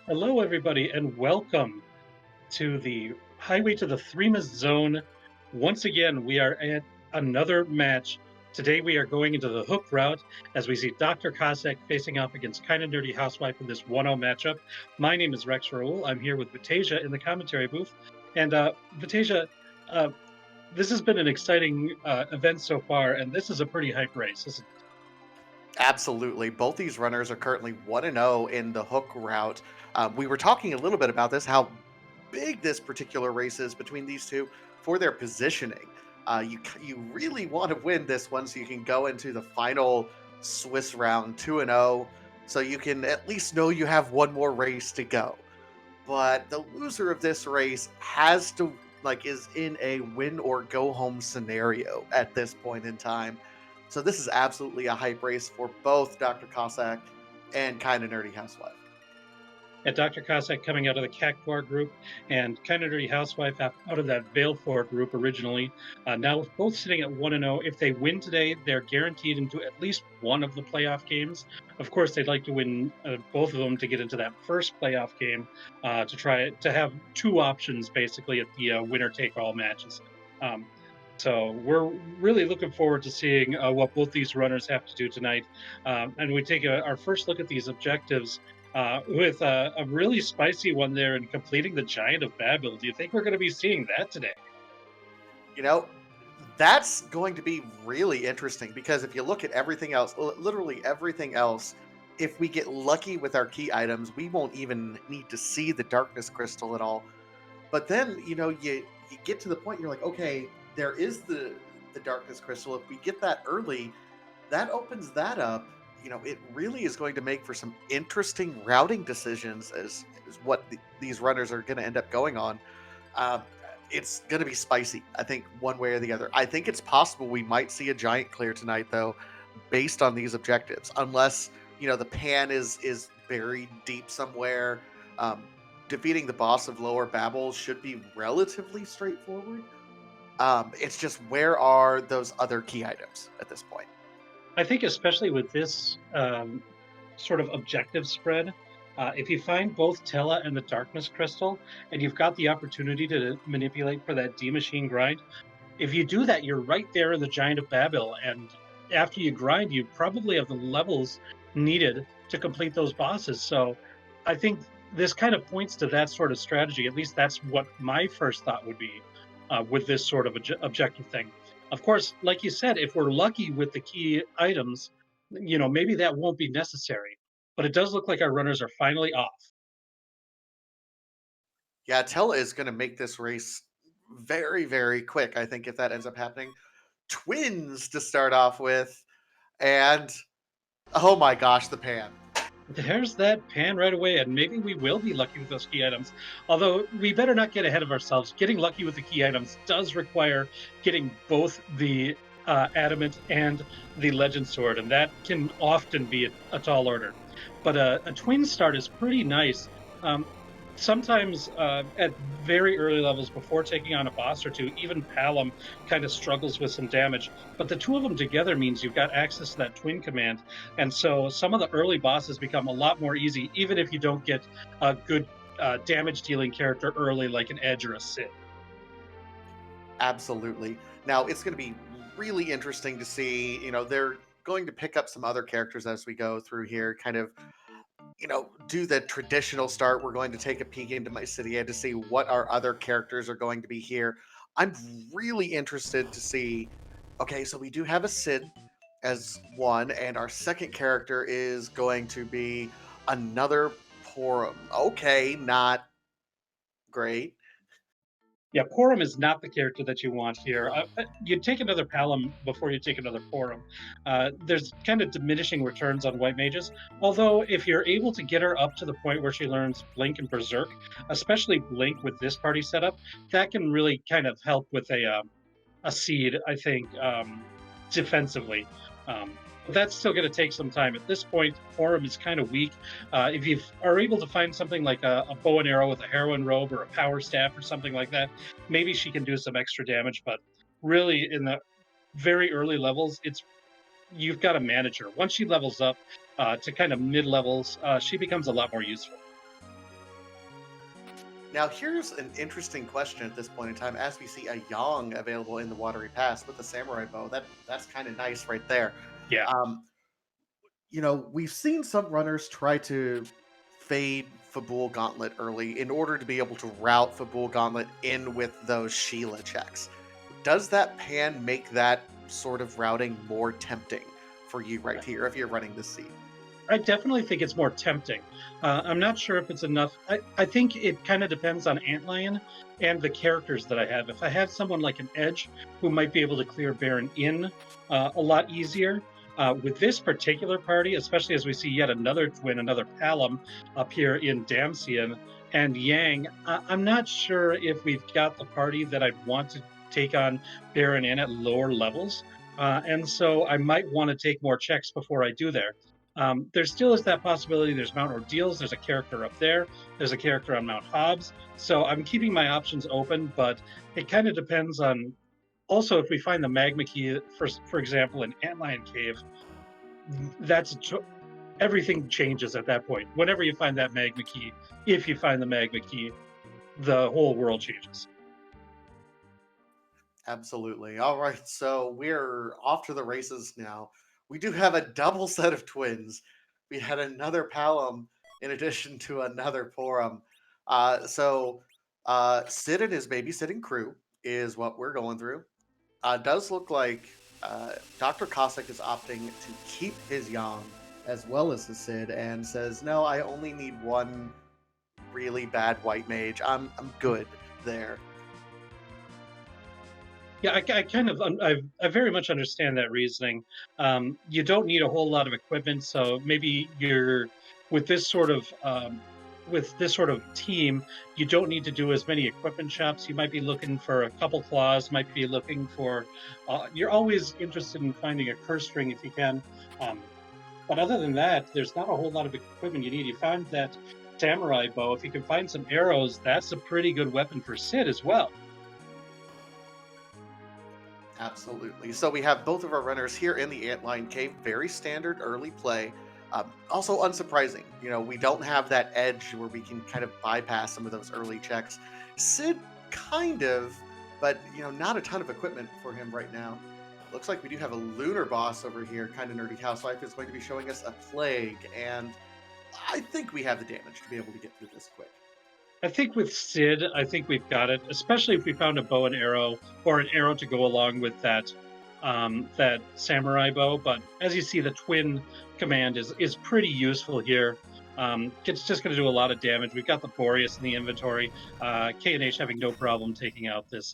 Hello, everybody, and welcome to the Highway to the Threemus Zone. Once again, we are at another match. Today, we are going into the hook route as we see Dr. Cossack facing off against KindaNerdyHousewife in this 1-0 matchup. My name is Rex Raoul. I'm here with Vitasia in the commentary booth. And Vitasia, uh, this has been an exciting event so far, and this is a pretty hype race, isn't it? Absolutely. Both these runners are currently 1-0 in the hook route. We were talking a little bit about this, how big this particular race is between these two for their positioning. You really want to win this one so you can go into the final Swiss round 2-0, so you can at least know you have one more race to go. But the loser of this race has to is in a win or go home scenario at this point in time. So this is absolutely a hype race for both Dr. Cossack and Kinda Nerdy Housewife. At Dr. Cossack coming out of the Cactuar group and Kind Dirty Housewife out of that Balefore group originally. Now both sitting at 1-0. If they win today, they're guaranteed into at least one of the playoff games. Of course, they'd like to win both of them to get into that first playoff game to try to have two options basically at the winner take all matches. Um, so we're really looking forward to seeing what both these runners have to do tonight. And we take our first look at these objectives with a really spicy one there in completing the Giant of Babel. Do you think we're going to be seeing that today? You know, that's going to be really interesting because if you look at everything else, literally everything else, if we get lucky with our key items, we won't even need to see the darkness crystal at all. But then, you get to the point you're like, okay, there is the darkness crystal. If we get that early, that opens that up. It really is going to make for some interesting routing decisions as what these runners are going to end up going on. Um, it's going to be spicy, I think, one way or the other. I think it's possible we might see a giant clear tonight, though, based on these objectives, unless the pan is buried deep somewhere. Um, Defeating the boss of Lower Babel should be relatively straightforward. It's just where are those other key items at this point? I think, especially with this sort of objective spread, if you find both Tella and the Darkness Crystal, and you've got the opportunity to manipulate for that D Machine grind, if you do that, you're right there in the Giant of Babel. And after you grind, you probably have the levels needed to complete those bosses. So I think this kind of points to that sort of strategy. At least that's what my first thought would be with this sort of objective thing. Of course, like you said, if we're lucky with the key items, maybe that won't be necessary. But it does look like our runners are finally off. Yeah, Tella is going to make this race very, very quick. I think if that ends up happening, twins to start off with, and oh my gosh, the pan. There's that pan right away, and maybe we will be lucky with those key items. Although we better not get ahead of ourselves. Getting lucky with the key items does require getting both the adamant and the legend sword, and that can often be a tall order. But a twin start is pretty nice. Um, Sometimes at very early levels, before taking on a boss or two, even Palom kind of struggles with some damage. But the two of them together means you've got access to that twin command, and so some of the early bosses become a lot more easy, even if you don't get a good damage dealing character early, like an Edge or a Sid. Absolutely. Now it's going to be really interesting to see. They're going to pick up some other characters as we go through here, kind of do the traditional start. We're going to take a peek into my city and to see what our other characters are going to be here. I'm really interested to see. Okay, so we do have a Sid as one, and our second character is going to be another Porum. Okay, not great. Yeah, Porum is not the character that you want here. You'd take another Palom before you take another Porum. There's kind of diminishing returns on White Mages, although if you're able to get her up to the point where she learns Blink and Berserk, especially Blink with this party setup, that can really kind of help with a seed, I think, defensively. But that's still going to take some time. At this point, Forum is kind of weak. If you are able to find something like a bow and arrow with a heroine robe or a power staff or something like that, maybe she can do some extra damage. But really, in the very early levels, it's you've got to manage her. Once she levels up to kind of mid levels, she becomes a lot more useful. Now, here's an interesting question at this point in time. As we see a Yang available in the Watery Pass with the Samurai Bow, that's kind of nice right there. Yeah. Um, we've seen some runners try to fade Fabul Gauntlet early in order to be able to route Fabul Gauntlet in with those Sheila checks. Does that pan make that sort of routing more tempting for you right here if you're running this seed? I definitely think it's more tempting. I'm not sure if it's enough. I think it kind of depends on Antlion and the characters that I have. If I have someone like an Edge who might be able to clear Baron in a lot easier, with this particular party, especially as we see yet another twin, another Palom up here in Damsian and Yang, I'm not sure if we've got the party that I'd want to take on Baron in at lower levels. And so I might want to take more checks before I do there. There still is that possibility. There's Mount Ordeals. There's a character up there. There's a character on Mount Hobbs. So I'm keeping my options open, but it kind of depends on also if we find the magma key, for example, in Antlion Cave. That's everything changes at that point. Whenever you find that magma key, if you find the magma key, the whole world changes. Absolutely. All right, so we're off to the races now. We do have a double set of twins. We had another Palom in addition to another Porum. Sid and his babysitting crew is what we're going through. Does look like Dr. Cossack is opting to keep his Yang as well as his Sid and says, "No, I only need one really bad white mage. I'm good there." Yeah, I kind of I very much understand that reasoning. You don't need a whole lot of equipment, so maybe you're with this sort of with this sort of team, you don't need to do as many equipment shops. You might be looking for a couple claws, might be looking for. You're always interested in finding a curse string if you can. Um, but other than that, there's not a whole lot of equipment you need. You find that samurai bow. If you can find some arrows, that's a pretty good weapon for Sid as well. Absolutely. So we have both of our runners here in the Antlion Cave. Very standard early play. Also unsurprising. We don't have that edge where we can kind of bypass some of those early checks. Sid, kind of, but not a ton of equipment for him right now. Looks like we do have a lunar boss over here. Kind of nerdy housewife is going to be showing us a plague, and I think we have the damage to be able to get through this quick. I think with Sid, I think we've got it, especially if we found a bow and arrow or an arrow to go along with that samurai bow. But as you see, the twin command is pretty useful here. It's just going to do a lot of damage. We've got the Boreas in the inventory. K&H having no problem taking out this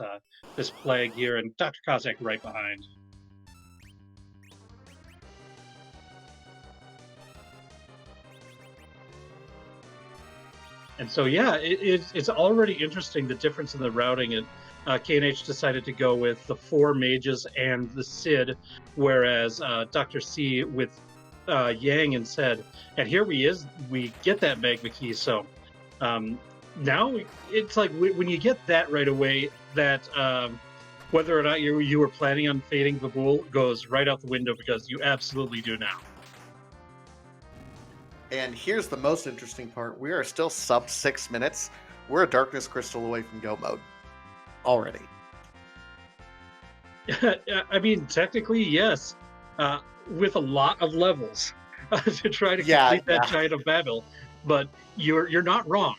plague here, and Dr. Kozak right behind. And so, yeah, it's already interesting the difference in the routing. K&H decided to go with the four mages and the Cid, whereas Dr. C with Yang and said, and here we get that magma key. So now it's like when you get that right away, that whether or not you were planning on fading the bull goes right out the window because you absolutely do now. And here's the most interesting part. We are still sub 6 minutes. We're a darkness crystal away from go mode already. I mean, technically, yes, with a lot of levels to try to Yeah, complete that giant of Babel, but you're not wrong.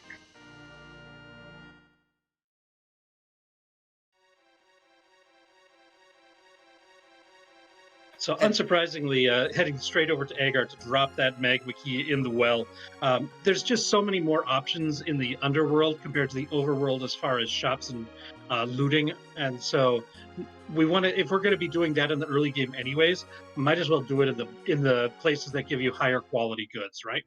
So, and unsurprisingly, heading straight over to Agar to drop that magma key in the well. There's just so many more options in the underworld compared to the overworld as far as shops and looting, and so we want to. If we're going to be doing that in the early game, anyways, might as well do it in the places that give you higher quality goods, right?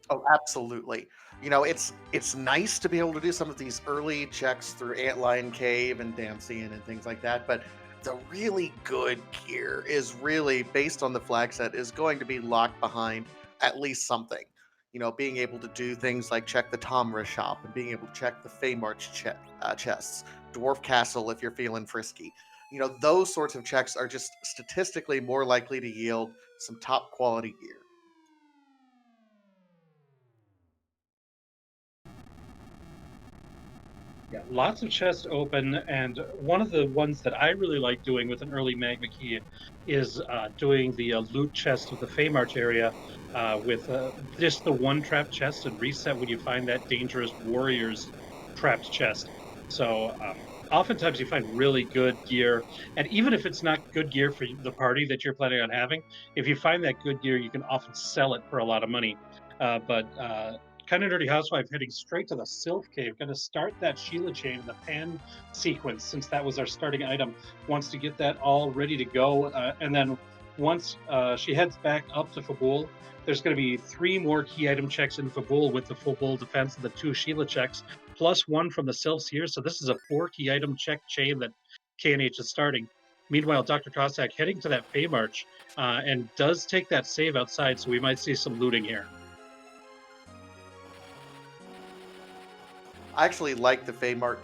oh, absolutely. It's nice to be able to do some of these early checks through Antlion Cave and Damsian and things like that, but the really good gear is really based on the flag set is going to be locked behind at least something. Being able to do things like check the Tomra shop and being able to check the Feymarch chests, Dwarf Castle if you're feeling frisky. Those sorts of checks are just statistically more likely to yield some top quality gear. Yeah, lots of chests open, and one of the ones that I really like doing with an early Magma key is doing the loot chest of the Feymarch area with just the one trap chest and reset when you find that dangerous warrior's trapped chest. So oftentimes you find really good gear, and even if it's not good gear for the party that you're planning on having, if you find that good gear, you can often sell it for a lot of money. But Kind of Nerdy Housewife heading straight to the Sylph Cave, going to start that Sheila chain in the pan sequence since that was our starting item. Wants to get that all ready to go. And then once she heads back up to Fabul, there's going to be 3 more key item checks in Fabul with the Fabul defense and the 2 Sheila checks, plus 1 from the Sylphs here. So this is a 4 key item check chain that KNH is starting. Meanwhile, Dr. Cossack heading to that Feymarch and does take that save outside, so we might see some looting here. I actually like the Feymarch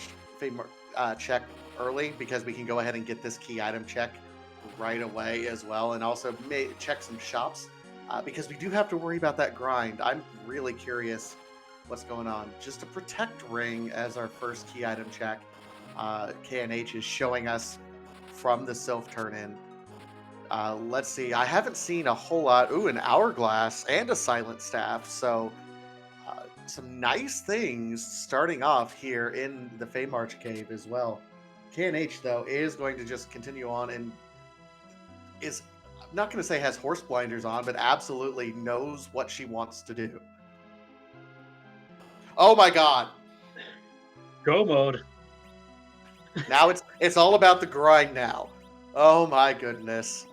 check early because we can go ahead and get this key item check right away as well, and also check some shops because we do have to worry about that grind. I'm really curious what's going on. Just a protect ring as our first key item check. KNH is showing us from the Sylph turn in. Let's see. I haven't seen a whole lot. Ooh, an hourglass and a silent staff. So some nice things starting off here in the Feymarch cave as well. KNH though is going to just continue on and is, I'm not going to say has horse blinders on, but absolutely knows what she wants to do. Oh my god. Go mode. Now it's all about the grind now. Oh my goodness.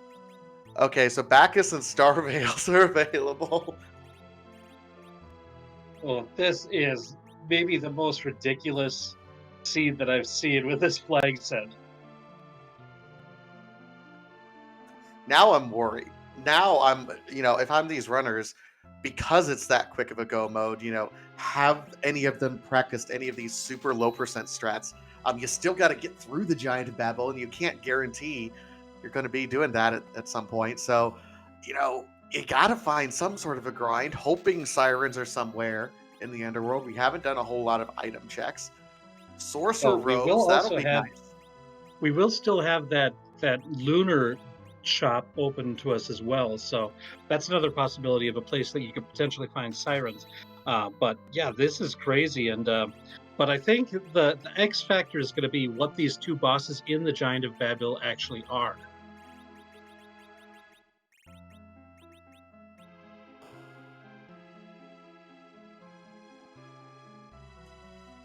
Okay, so Bacchus and Star Veils are available. Well, this is maybe the most ridiculous seed that I've seen with this flag set. Now I'm worried. Now I'm, if I'm these runners, because it's that quick of a go mode, have any of them practiced any of these super low percent strats? You still got to get through the Giant of Babel, and you can't guarantee you're going to be doing that at some point. So, you got to find some sort of a grind, hoping sirens are somewhere in the underworld. We haven't done a whole lot of item checks. Sorcerer robes, that'll be nice. We will still have that lunar shop open to us as well. So that's another possibility of a place that you could potentially find sirens. But yeah, this is crazy. And but I think the X factor is going to be what these 2 bosses in the Giant of Babel actually are.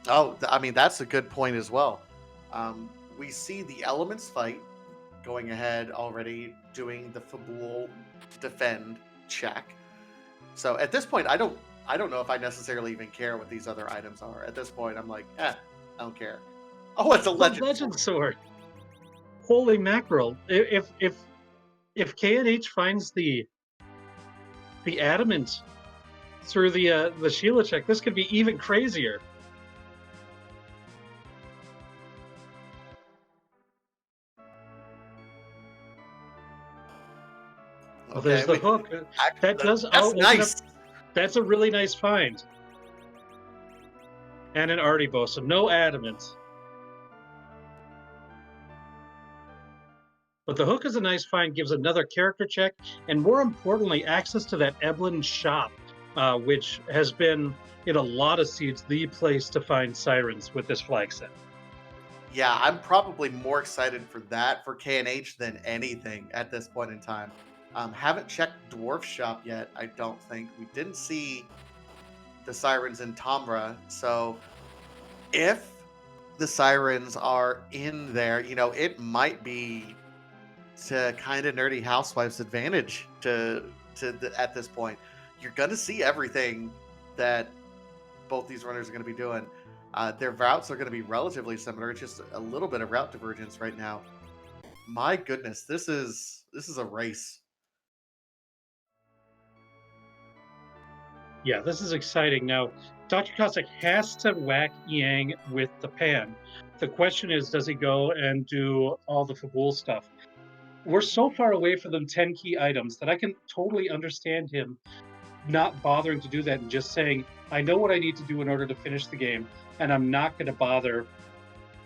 Oh, I mean, that's a good point as well. We see the elements fight going ahead already, doing the Fabul defend check. So at this point, I don't know if I necessarily even care what these other items are. At this point, I'm like, I don't care. Oh, it's a legend sword. Holy mackerel! If KNH finds the adamant through the Sheila check, this could be even crazier. Okay, there's the hook. That does. That's nice. That's a really nice find. And an arty bow, so no adamant. But the hook is a nice find, gives another character check, and more importantly, access to that Eblin shop, which has been, in a lot of seeds, the place to find sirens with this flag set. Yeah, I'm probably more excited for that for KNH than anything at this point in time. Haven't checked Dwarf Shop yet, I don't think. We didn't see the sirens in Tamra, so if the sirens are in there, it might be to kind of Nerdy Housewife's advantage at this point. You're going to see everything that both these runners are going to be doing. Their routes are going to be relatively similar. It's just a little bit of route divergence right now. My goodness, this is a race. Yeah, this is exciting. Now, Dr. Cossack has to whack Yang with the pan. The question is, does he go and do all the Fabul stuff? We're so far away from them 10 key items that I can totally understand him not bothering to do that and just saying, I know what I need to do in order to finish the game, and I'm not going to bother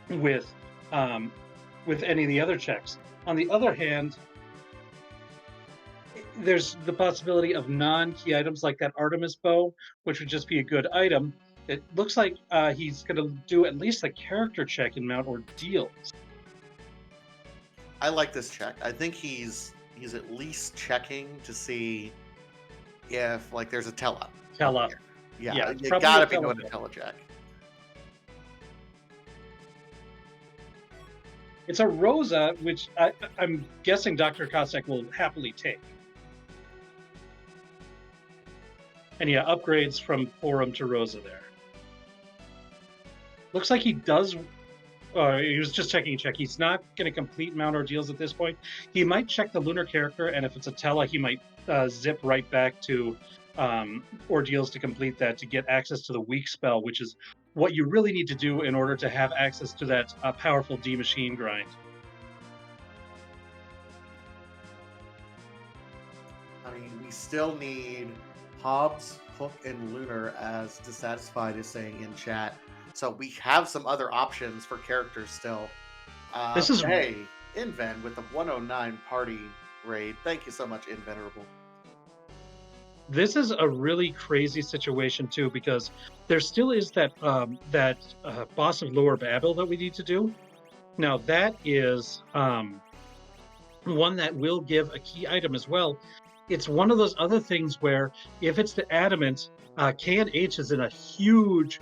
with um, with any of the other checks. On the other hand, there's the possibility of non-key items like that Artemis bow, which would just be a good item. It looks like he's going to do at least a character check in Mount Ordeal. I like this check. I think he's at least checking to see if like there's a tele up Tella. here. Yeah, Yeah, it's you probably a gotta be Tella doing a check. telecheck. It's a Rosa, which I'm guessing Dr. Cossack will happily take. And yeah, upgrades from Forum to Rosa there. Looks like he does. He was just checking a check. He's not going to complete Mount Ordeals at this point. He might check the lunar character, and if it's a Tella, he might zip right back to Ordeals to complete that to get access to the weak spell, which is what you really need to do in order to have access to that powerful D machine grind. I mean, we still need Hobbs, Hook, and Lunar, as Dissatisfied is saying in chat. So we have some other options for characters still. This is Hey, Inven with the 109 party raid. Thank you so much, Invenerable. this is a really crazy situation too, because there still is that boss of Lower Babel that we need to do. Now that is one that will give a key item as well. It's one of those other things where if it's the adamant, K and H is in a huge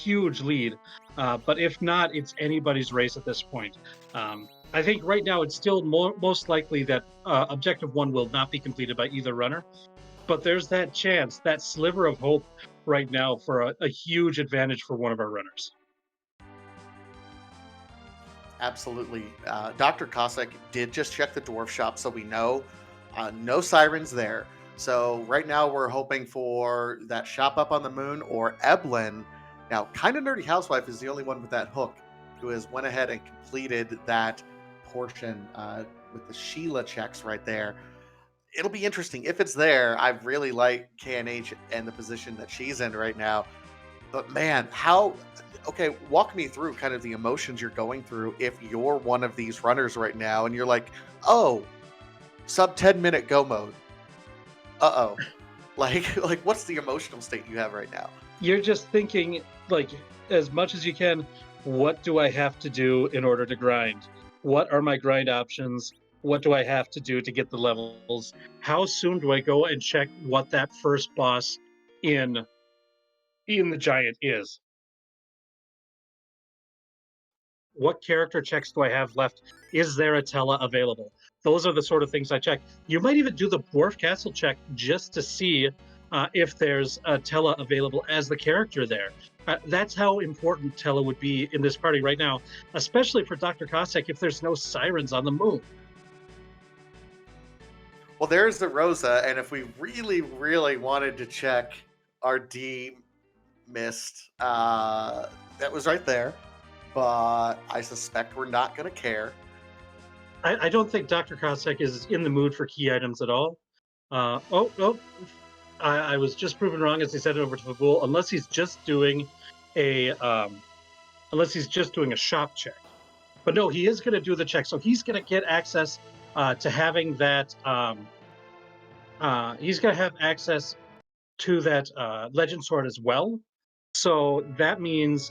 lead. But if not, it's anybody's race at this point. I think right now it's still most likely that Objective 1 will not be completed by either runner. But there's that chance, that sliver of hope right now for a huge advantage for one of our runners. Absolutely. Dr. Cossack did just check the dwarf shop, so we know no sirens there. So right now we're hoping for that shop up on the moon or Eblin. Now, KindaNerdyHousewife is the only one with that hook who has went ahead and completed that portion with the Sheila checks right there. It'll be interesting. If it's there, I really like KNH and the position that she's in right now. But man, okay, walk me through kind of the emotions you're going through if you're one of these runners right now and you're like, oh, sub 10-minute go mode. Uh-oh. Like what's the emotional state you have right now? You're just thinking, like, as much as you can, what do I have to do in order to grind? What are my grind options? What do I have to do to get the levels? How soon do I go and check what that first boss in the giant is? What character checks do I have left? Is there a Tella available? Those are the sort of things I check. You might even do the Dwarf Castle check just to see if there's a Tella available as the character there. That's how important Tella would be in this party right now, especially for Dr. Cossack if there's no sirens on the moon. Well, there's the Rosa, and if we really, really wanted to check our D mist, that was right there. But I suspect we're not going to care. I don't think Dr. Cossack is in the mood for key items at all. I was just proven wrong as he said it over to Fabul, unless he's just doing a shop check. But no, he is going to do the check, so he's going to get access to having that. He's going to have access to that legend sword as well. So that means.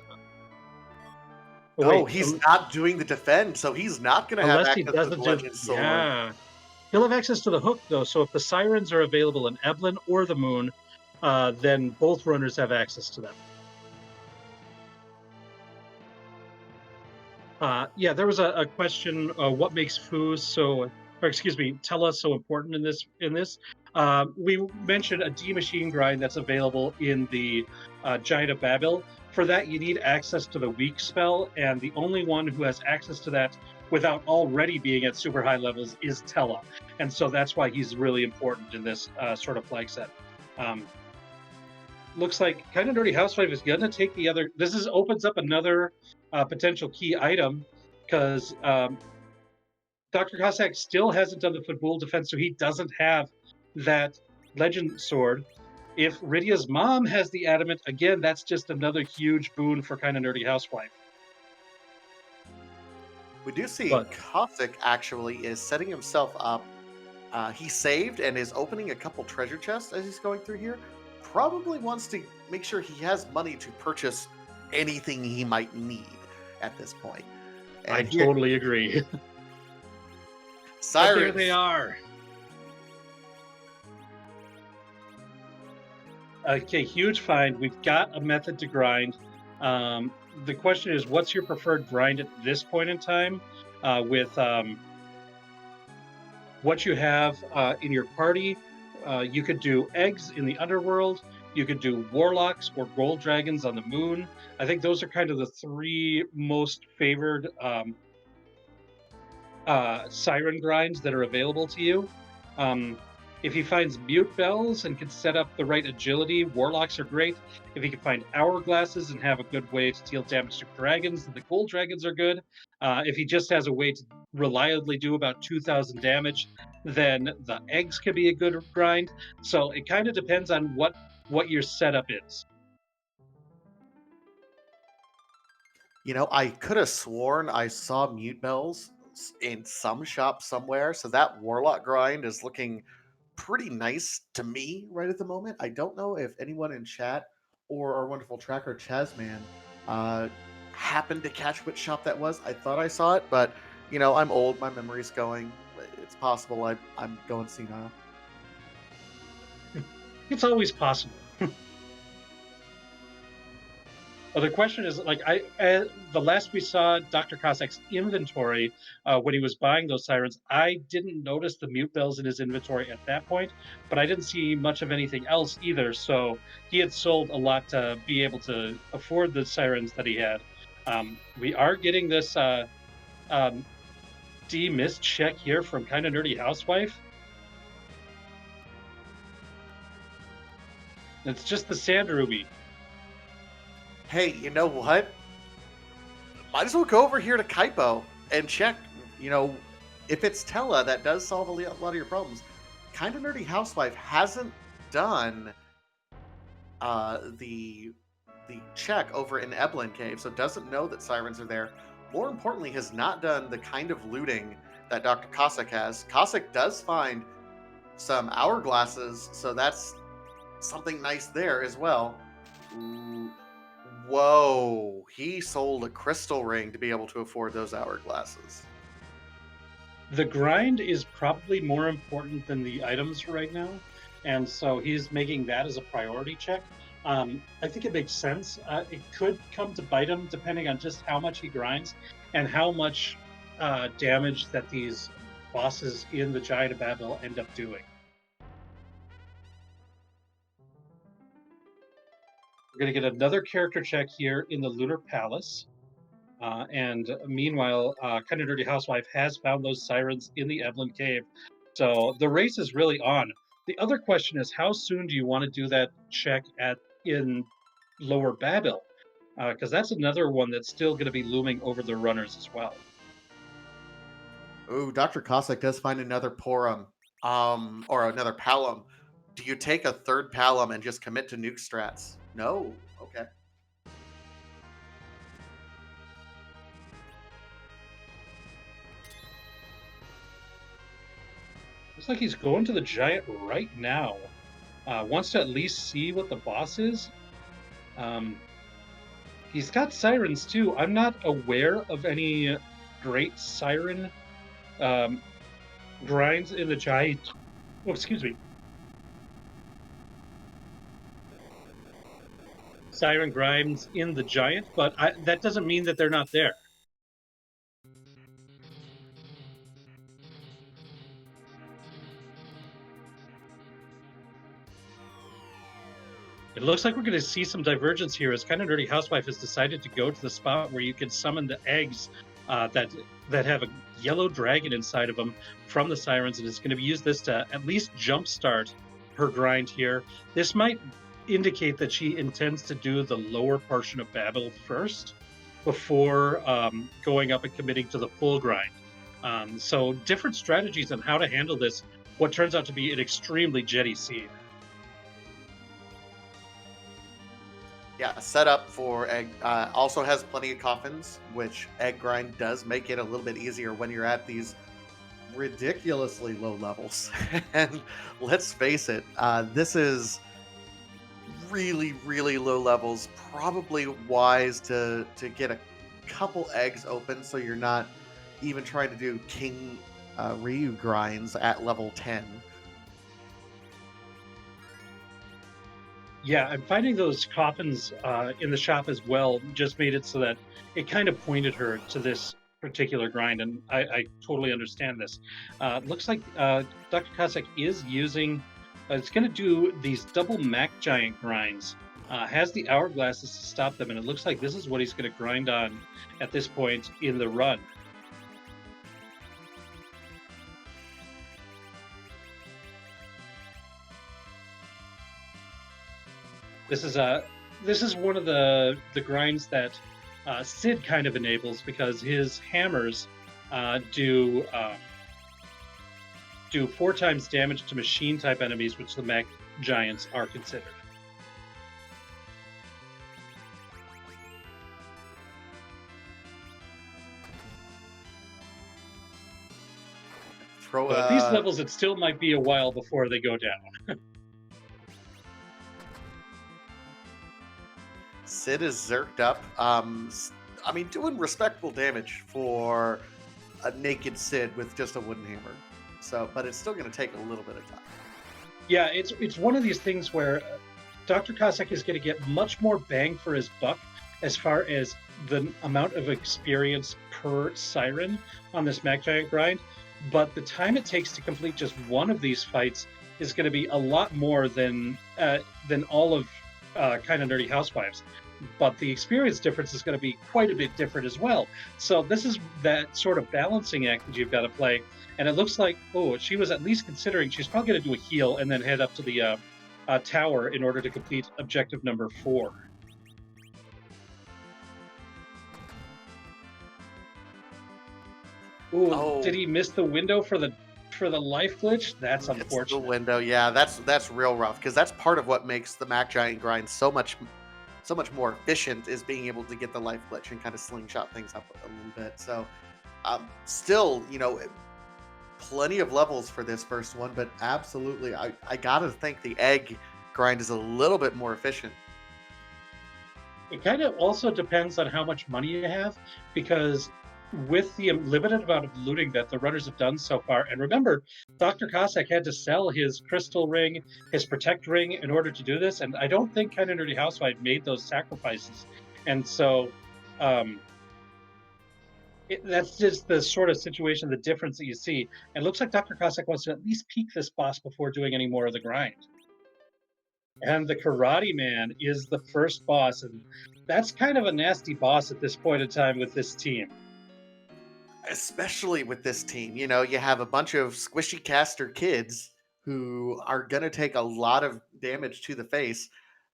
Oh, he's not doing the defend, so he's not going to have access to the legend sword. Yeah. He'll have access to the hook, though, so if the sirens are available in Eblin or the moon, then both runners have access to them. Yeah, there was a question, what makes Tella so important in this? We mentioned a D machine grind that's available in the Giant of Babel. For that, you need access to the weak spell, and the only one who has access to that without already being at super high levels is Tella. And so that's why he's really important in this sort of flag set. Looks like KindaNerdyHousewife is going to take the other. This opens up another potential key item because Dr. Cossack still hasn't done the Football defense, so he doesn't have that legend sword. If Rydia's mom has the adamant, again, that's just another huge boon for KindaNerdyHousewife. We do see But Cossack actually is setting himself up. He saved and is opening a couple treasure chests as he's going through here. Probably wants to make sure he has money to purchase anything he might need at this point. I And here, totally agree. But there they Sirens. are. Okay, huge find. We've got a method to grind. Um, the question is, what's your preferred grind at this point in time? With what you have in your party, you could do eggs in the underworld. You could do warlocks or gold dragons on the moon. I think those are kind of the three most favored siren grinds that are available to you. If he finds mute bells and can set up the right agility, warlocks are great. If he can find hourglasses and have a good way to deal damage to dragons, then the gold dragons are good. If he just has a way to reliably do about 2,000 damage, then the eggs can be a good grind. So it kind of depends on what your setup is. I could have sworn I saw mute bells in some shop somewhere. So that warlock grind is looking pretty nice to me right at the moment. I don't know if anyone in chat or our wonderful tracker Chazman uh, happened to catch which shop that was. I thought I saw it, but I'm old. My memory's going. It's possible I'm going senile. It's always possible. Well, the question is, like, the last we saw Dr. Cossack's inventory when he was buying those sirens, I didn't notice the mute bells in his inventory at that point, but I didn't see much of anything else either. So he had sold a lot to be able to afford the sirens that he had. We are getting this um, D-missed check here from KindaNerdyHousewife. It's just the sand ruby. Hey, you know what? Might as well go over here to Kaipo and check. If it's Tella, that does solve a lot of your problems. Kinda Nerdy Housewife hasn't done the check over in Eblin Cave, so doesn't know that sirens are there. More importantly, has not done the kind of looting that Dr. Cossack has. Cossack does find some hourglasses, so that's something nice there as well. Ooh, whoa, he sold a crystal ring to be able to afford those hourglasses. The grind is probably more important than the items right now, and so he's making that as a priority check. I think it makes sense. It could come to bite him depending on just how much he grinds and how much damage that these bosses in the Giant of Babel end up doing. We're going to get another character check here in the Lunar Palace. And meanwhile, Kind of Dirty Housewife has found those sirens in the Evelyn Cave. So the race is really on. The other question is, how soon do you want to do that check in Lower Babel? Because that's another one that's still going to be looming over the runners as well. Ooh, Dr. Cossack does find another Porum, or another Palom. Do you take a third Palom and just commit to nuke strats? No. Okay. Looks like he's going to the giant right now. Wants to at least see what the boss is. He's got sirens too. I'm not aware of any great siren grinds in the giant. Oh, excuse me. Siren grinds in the giant, but that doesn't mean that they're not there. It looks like we're going to see some divergence here as Kind of Nerdy Housewife has decided to go to the spot where you can summon the eggs that have a yellow dragon inside of them from the sirens, and is going to use this to at least jumpstart her grind here. This might indicate that she intends to do the lower portion of Babel first before going up and committing to the full grind. So different strategies on how to handle this, what turns out to be an extremely jetty scene. Yeah, set up for egg. Also has plenty of coffins, which egg grind does make it a little bit easier when you're at these ridiculously low levels. And let's face it, this is really, really low levels. Probably wise to get a couple eggs open so you're not even trying to do King Ryu grinds at level 10. Yeah, I'm finding those coffins in the shop as well just made it so that it kind of pointed her to this particular grind, and I totally understand this. Looks like Dr. Cossack is using, it's going to do these double Mac Giant grinds. Has the hourglasses to stop them, and it looks like this is what he's going to grind on at this point in the run. This is one of the grinds that Sid kind of enables because his hammers do do 4 times damage to machine type enemies, which the Mac Giants are considered. Throw So at these levels, it still might be a while before they go down. Sid is zerked up. I mean, doing respectable damage for a naked Sid with just a wooden hammer. So, but it's still going to take a little bit of time. Yeah, it's one of these things where Dr. Cossack is going to get much more bang for his buck as far as the amount of experience per siren on this Mac Giant grind, but the time it takes to complete just one of these fights is going to be a lot more than all of Kind of Nerdy Housewives. But the experience difference is going to be quite a bit different as well. So this is that sort of balancing act that you've got to play. And it looks like, oh, she was at least considering she's probably going to do a heal and then head up to the tower in order to complete objective number 4. Ooh, Oh. Did he miss the window for the life glitch? That's It's unfortunate. the window, yeah. That's real rough because that's part of what makes the Mac Giant grind so much more efficient is being able to get the life glitch and kind of slingshot things up a little bit. So, still, plenty of levels for this first one, but absolutely, I gotta think the egg grind is a little bit more efficient. It kind of also depends on how much money you have, because with the limited amount of looting that the runners have done so far, and remember, Dr. Cossack had to sell his crystal ring, his protect ring in order to do this, and I don't think Kind of Nerdy Housewife made those sacrifices. And so that's just the sort of situation, the difference that you see. And it looks like Dr. Cossack wants to at least peek this boss before doing any more of the grind. And the Karate Man is the first boss, and that's kind of a nasty boss at this point in time with this team. Especially with this team, you have a bunch of squishy caster kids who are going to take a lot of damage to the face.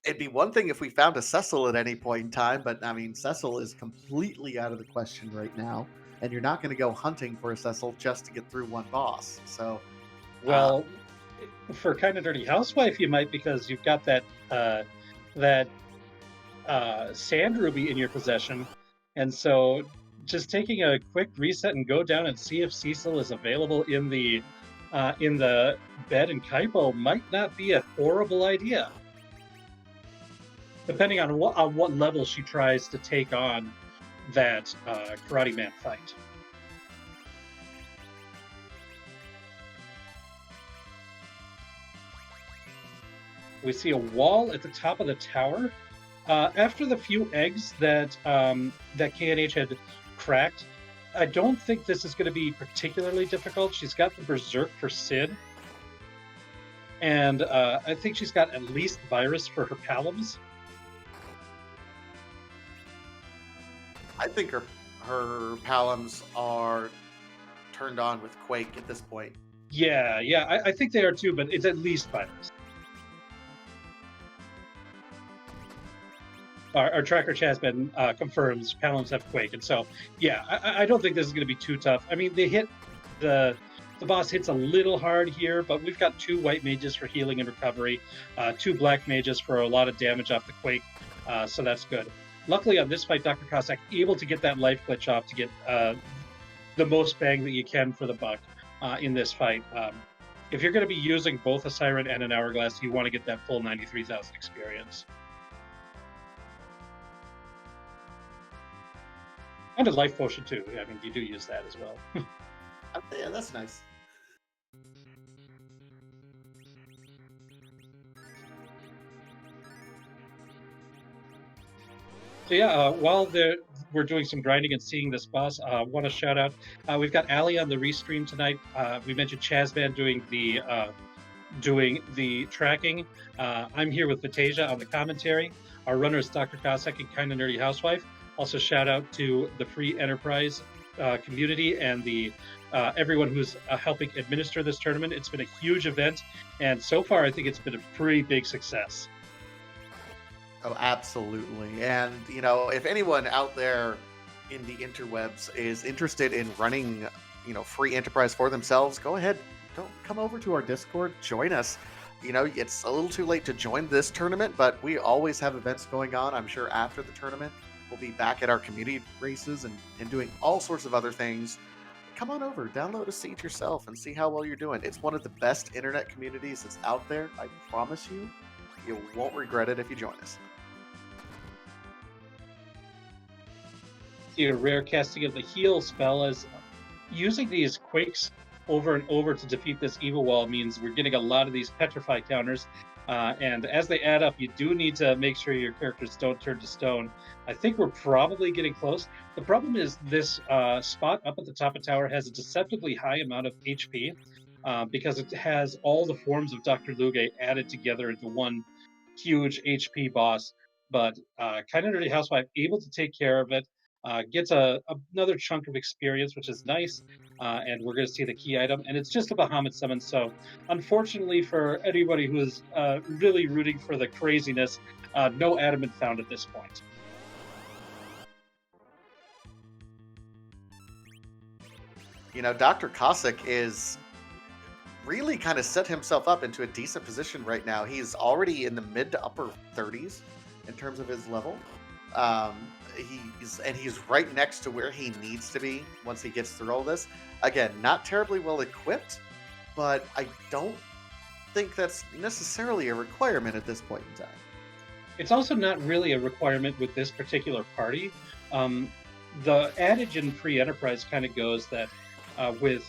It'd be one thing if we found a Cecil at any point in time, but I mean, Cecil is completely out of the question right now, and you're not going to go hunting for a Cecil just to get through one boss. So, Well, for Kind of Dirty Housewife, you might, because you've got that sand ruby in your possession, and so just taking a quick reset and go down and see if Cecil is available in the bed in Kaipo might not be a horrible idea, depending on what level she tries to take on that Karate Man fight. We see a wall at the top of the tower. After the few eggs that KNH had cracked, I don't think this is going to be particularly difficult. She's got the Berserk for Sid, and I think she's got at least Virus for her Palums. I think her Palums are turned on with Quake at this point. Yeah, I think they are too, but it's at least Virus. Our tracker Chasman confirms Palums have Quake, and so yeah, I don't think this is going to be too tough. I mean, they hit the boss hits a little hard here, but we've got 2 white mages for healing and recovery, 2 black mages for a lot of damage off the Quake. So that's good. Luckily on this fight, Dr. Cossack able to get that life glitch off to get the most bang that you can for the buck in this fight. If you're going to be using both a Siren and an Hourglass, you want to get that full 93,000 experience. And a life potion too. I mean, you do use that as well. Yeah, that's nice. So yeah, while we're doing some grinding and seeing this boss, I want to shout out. We've got Ali on the restream tonight. We mentioned Chazban doing the tracking. I'm here with Vatasia on the commentary. Our runner is Dr. Cossack and KindaNerdyHousewife. Also, shout out to the free enterprise community and the everyone who's helping administer this tournament. It's been a huge event, and so far, I think it's been a pretty big success. Oh, absolutely. And, if anyone out there in the interwebs is interested in running, free enterprise for themselves, go ahead. Don't come over to our Discord, join us. It's a little too late to join this tournament, but we always have events going on. I'm sure after the tournament, we'll be back at our community races and doing all sorts of other things. Come on over, download a seat yourself and see how well you're doing. It's one of the best internet communities that's out there. I promise you, you won't regret it if you join us. A rare casting of the heal spell as using these quakes over and over to defeat this evil wall means we're getting a lot of these petrify counters, and as they add up, you do need to make sure your characters don't turn to stone. I think we're probably getting close. The problem is this spot up at the top of tower has a deceptively high amount of HP because it has all the forms of Dr. Luge added together into one huge HP boss. But Nerdy Housewife able to take care of it. Gets another chunk of experience, which is nice, and we're going to see the key item, and it's just a Bahamut summon. So, unfortunately for anybody who is really rooting for the craziness, no adamant found at this point. Dr. Cossack is really kind of set himself up into a decent position right now. He's already in the mid to upper 30s in terms of his level. He's right next to where he needs to be once he gets through all this. Again, not terribly well equipped, but I don't think that's necessarily a requirement at this point in time. It's also not really a requirement with this particular party. The adage in free enterprise kind of goes that with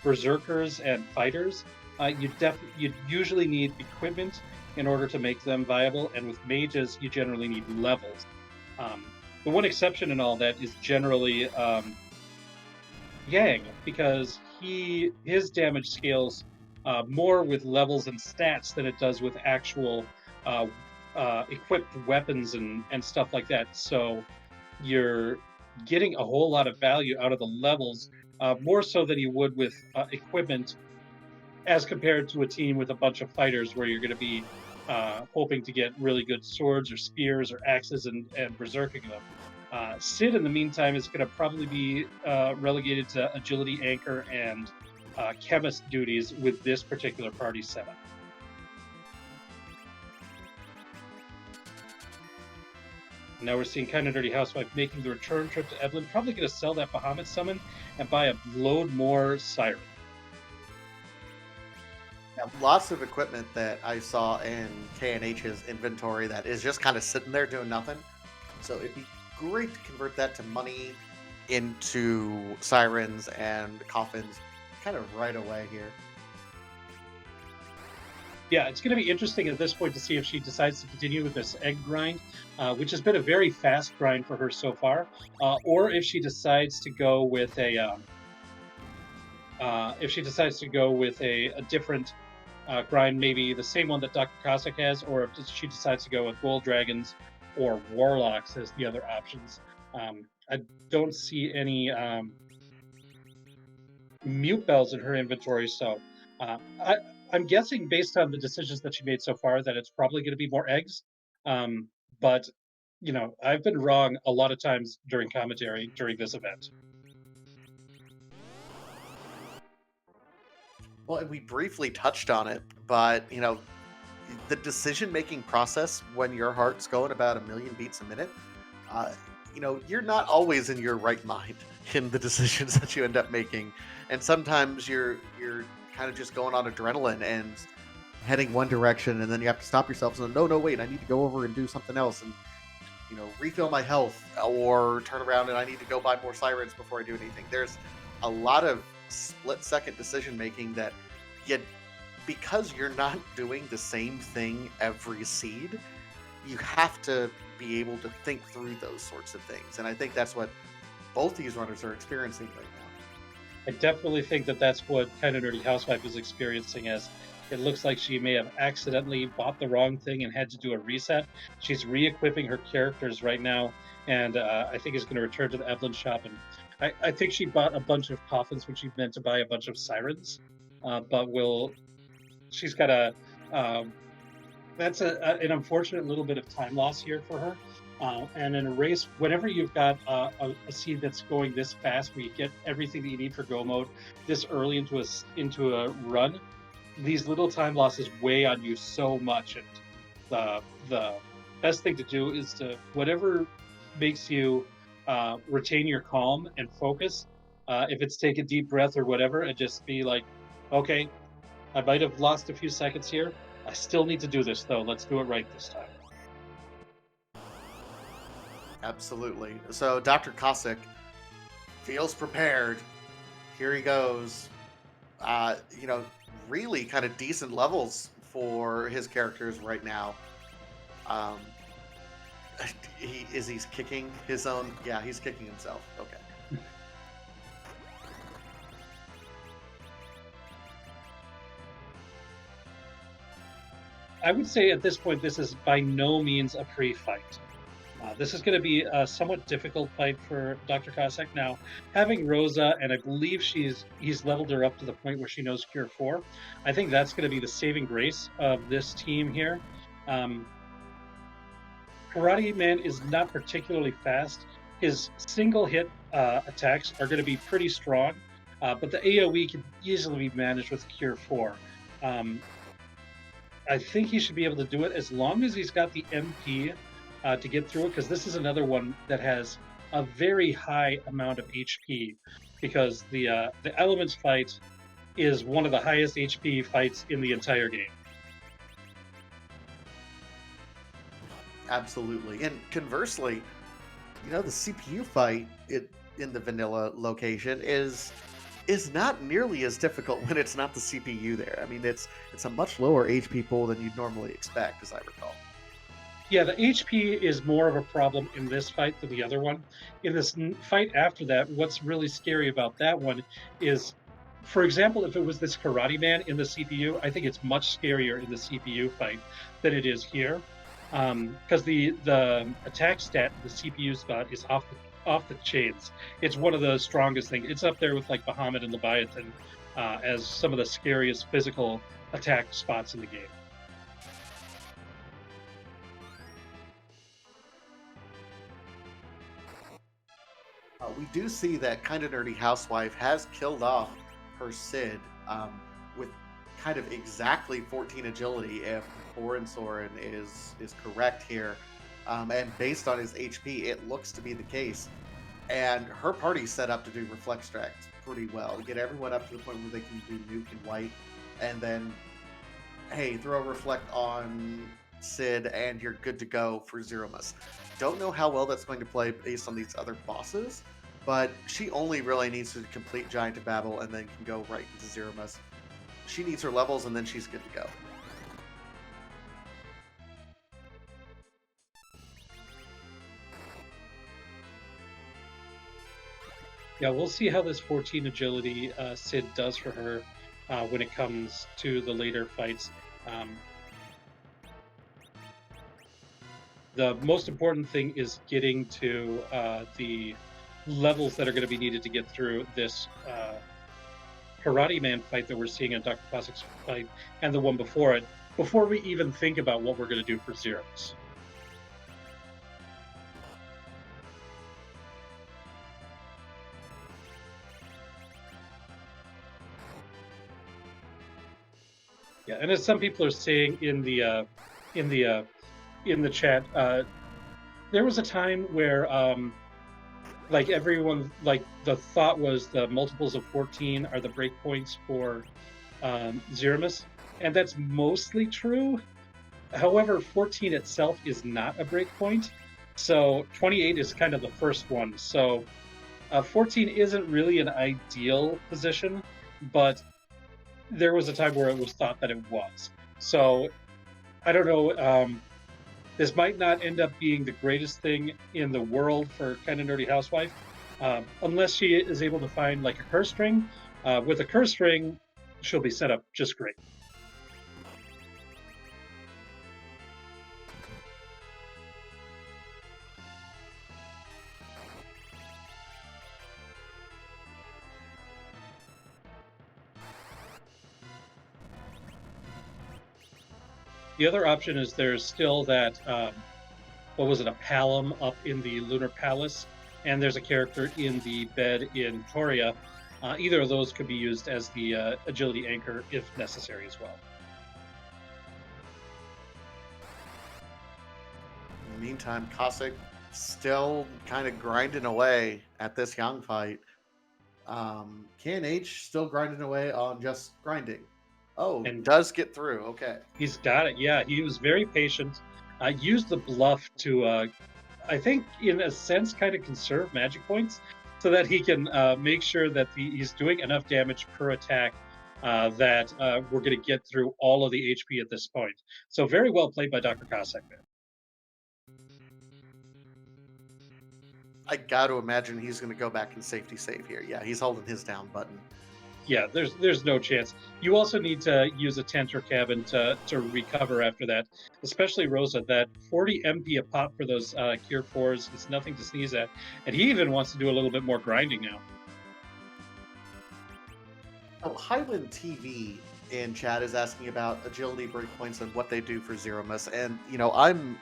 berserkers and fighters, you usually need equipment in order to make them viable, and with mages, you generally need levels. The one exception in all that is generally Yang, because his damage scales more with levels and stats than it does with actual equipped weapons and stuff like that. So you're getting a whole lot of value out of the levels, more so than you would with equipment, as compared to a team with a bunch of fighters where you're going to be hoping to get really good swords or spears or axes and berserking them. Sid, in the meantime, is going to probably be relegated to agility anchor and chemist duties with this particular party setup. Now we're seeing Nerdy Housewife making the return trip to Evelyn, probably going to sell that Bahamut summon and buy a load more Siren. Now, lots of equipment that I saw in K&H's inventory that is just kind of sitting there doing nothing. So it'd be great to convert that to money into sirens and coffins kind of right away here. Yeah, it's going to be interesting at this point to see if she decides to continue with this egg grind, which has been a very fast grind for her so far, or if she decides to go with a different grind, maybe the same one that Dr. Cossack has, or if she decides to go with Gold Dragons or Warlocks as the other options. I don't see any mute bells in her inventory, so I'm guessing based on the decisions that she made so far that it's probably going to be more eggs. But, I've been wrong a lot of times during commentary during this event. Well, we briefly touched on it, but, the decision making process when your heart's going about a million beats a minute, uh, you're not always in your right mind in the decisions that you end up making, and sometimes you're kind of just going on adrenaline and heading one direction, and then you have to stop yourself and say, no, no, wait, I need to go over and do something else, and refill my health, or turn around and I need to go buy more sirens before I do anything. There's a lot of split second decision making that you because you're not doing the same thing every seed, you have to be able to think through those sorts of things. And I think that's what both these runners are experiencing right now. I definitely think that that's what Kind of Nerdy Housewife is experiencing. As it looks like she may have accidentally bought the wrong thing and had to do a reset. She's re-equipping her characters right now, and I think is going to return to the Evelyn shop. And I think she bought a bunch of coffins when she meant to buy a bunch of sirens, but will she's got a that's an unfortunate little bit of time loss here for her. And in a race, whenever you've got a seed that's going this fast, where you get everything that you need for go mode this early into a run, these little time losses weigh on you so much. And the best thing to do is to whatever makes you retain your calm and focus. If it's take a deep breath or whatever, and just be like, okay, I might have lost a few seconds here. I still need to do this though. Let's do it right this time. Absolutely. So Dr. Cossack feels prepared. Here he goes. Uh, you know, really kind of decent levels for his characters right now. Um, he's kicking his own. Yeah, he's kicking himself. Okay. I would say at this point, this is by no means a pre-fight. This is going to be a somewhat difficult fight for Dr. Cossack. Now, having Rosa, and I believe he's leveled her up to the point where she knows Cure 4. I think that's going to be the saving grace of this team here. Um, Karate Man is not particularly fast. His single hit attacks are going to be pretty strong, but the AoE can easily be managed with Cure 4. Um, I think he should be able to do it as long as he's got the MP to get through it, because this is another one that has a very high amount of HP, because the elements fight is one of the highest HP fights in the entire game. Absolutely. And conversely, the CPU fight in the vanilla location is not nearly as difficult when it's not the CPU there. I mean, it's a much lower HP pool than you'd normally expect, as I recall. Yeah, the HP is more of a problem in this fight than the other one. In this fight after that, what's really scary about that one is, for example, if it was this Karate Man in the CPU, I think it's much scarier in the CPU fight than it is here, because the attack stat, the CPU spot, is off the chains. It's one of the strongest things. It's up there with like Bahamut and Leviathan as some of the scariest physical attack spots in the game. We do see that Kind of Nerdy Housewife has killed off her Sid with kind of exactly 14 agility if Orin Soren is correct here. And based on his HP, it looks to be the case. And her party's set up to do Reflect Extract pretty well, to get everyone up to the point where they can do Nuke and White, and then, hey, throw a Reflect on Sid, and you're good to go for Zeromus. Don't know how well that's going to play based on these other bosses, but she only really needs to complete Giant of Babel and then can go right into Zeromus. She needs her levels, and then she's good to go. Yeah, we'll see how this 14 agility Sid does for her when it comes to the later fights. The most important thing is getting to the levels that are going to be needed to get through this Karate Man fight that we're seeing in Dr. Cossack's fight, and the one before it, before we even think about what we're going to do for Zero's. Yeah, and as some people are saying in the in the chat, there was a time where like everyone, like the thought was the multiples of 14 are the breakpoints for Threemus, and that's mostly true. However, 14 itself is not a breakpoint, so 28 is kind of the first one. So 14 isn't really an ideal position, but there was a time where it was thought that it was. So I don't know. This might not end up being the greatest thing in the world for kind of nerdy housewife, unless she is able to find like a curse string. With a curse string, she'll be set up just great. The other option is there's still that what was it, a palom up in the lunar palace, and there's a character in the bed in Toria. Either of those could be used as the agility anchor if necessary as well. In the meantime, Cossack still kind of grinding away at this young fight. KNH still grinding away on just grinding. Oh, And does get through. Okay. he's got it. Yeah, he was very patient. Used the bluff to, I think, in a sense, kind of conserve magic points so that he can make sure that he's doing enough damage per attack that we're going to get through all of the HP at this point. So very well played by Dr. Cossack there. I got to imagine he's going to go back and safety save here. Yeah, he's holding his down button. Yeah, there's no chance. You also need to use a tent or cabin to recover after that, especially Rosa. That 40 MP a pop for those cure fours is nothing to sneeze at, and he even wants to do a little bit more grinding now. Oh, Highland TV in chat is asking about agility breakpoints and what they do for Zeromus. And, I'm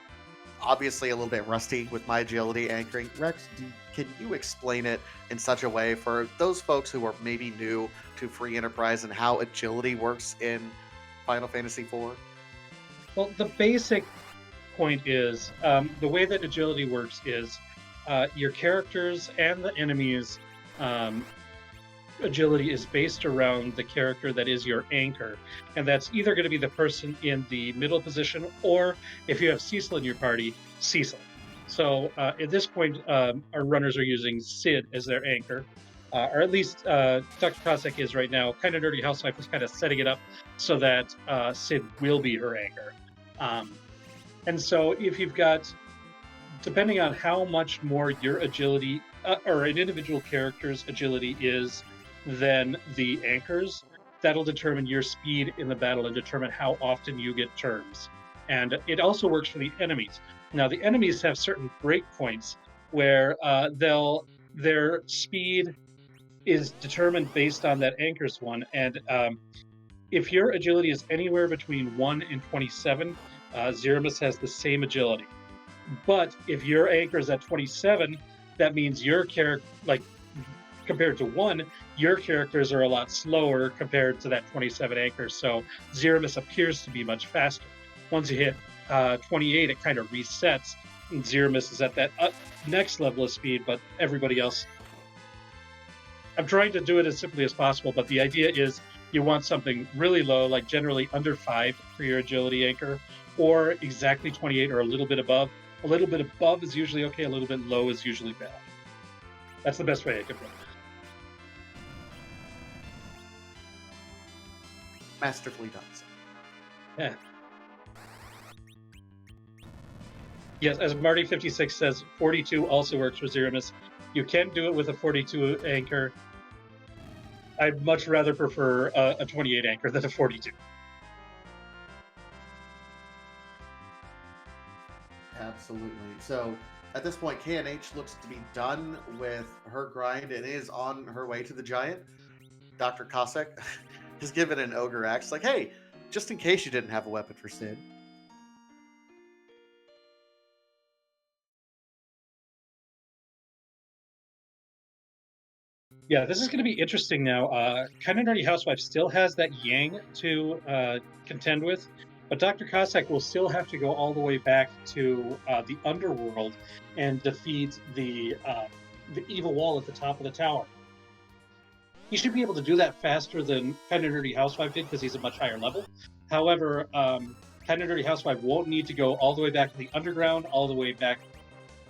obviously a little bit rusty with my agility anchoring. Rex, can you explain it in such a way for those folks who are maybe new to Free Enterprise and how agility works in Final Fantasy IV? Well, the basic point is the way that agility works is your characters and the enemies. Agility is based around the character that is your anchor, and that's either going to be the person in the middle position, or if you have Cecil in your party, Cecil. So at this point, our runners are using Sid as their anchor, or at least Dr. Cossack is right now. Kind of Nerdy Housewife is kind of setting it up so that Sid will be her anchor. And so if you've got, depending on how much more your agility or an individual character's agility is than the anchors, that'll determine your speed in the battle and determine how often you get turns. And it also works for the enemies. Now, the enemies have certain breakpoints where their speed is determined based on that anchor's one. And if your agility is anywhere between 1 and 27, Zeromus has the same agility. But if your anchor is at 27, that means your character, like compared to 1, your characters are a lot slower compared to that 27 anchor. So Zeromus appears to be much faster. Once you hit 28, it kind of resets. And Zeromus is at that next level of speed, but everybody else. I'm trying to do it as simply as possible, but the idea is you want something really low, like generally under 5 for your agility anchor, or exactly 28 or a little bit above. A little bit above is usually okay, a little bit low is usually bad. That's the best way I can put it. Masterfully done. Yeah. Yes, as Marty56 says, 42 also works for Zeromus. You can do it with a 42 anchor. I'd much rather prefer a 28 anchor than a 42. Absolutely. So at this point, KNH looks to be done with her grind and is on her way to the giant. Dr. Cossack has given an ogre axe, like, hey, just in case you didn't have a weapon for Sid. Yeah, this is going to be interesting now. Kind of Nerdy Housewife still has that Yang to contend with, but Dr. Cossack will still have to go all the way back to the underworld and defeat the evil wall at the top of the tower. He should be able to do that faster than Kind of Nerdy Housewife did because he's a much higher level. However, Kind of Nerdy Housewife won't need to go all the way back to the underground, all the way back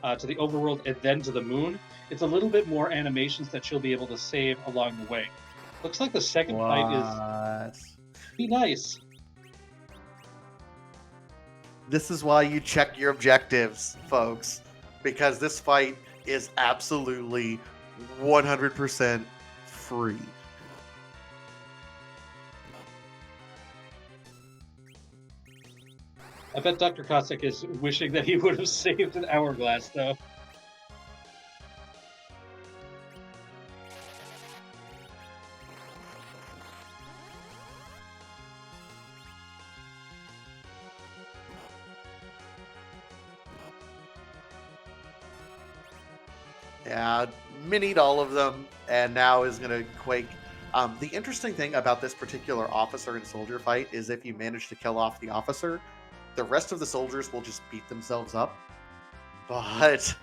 to the overworld, and then to the moon. It's a little bit more animations that she'll be able to save along the way. Looks like the second fight is What? pretty nice. This is why you check your objectives, folks, because this fight is absolutely 100% free. I bet Dr. Cossack is wishing that he would have saved an hourglass, though. Yeah, minied all of them, and now is going to quake. The interesting thing about this particular officer and soldier fight is if you manage to kill off the officer, the rest of the soldiers will just beat themselves up. But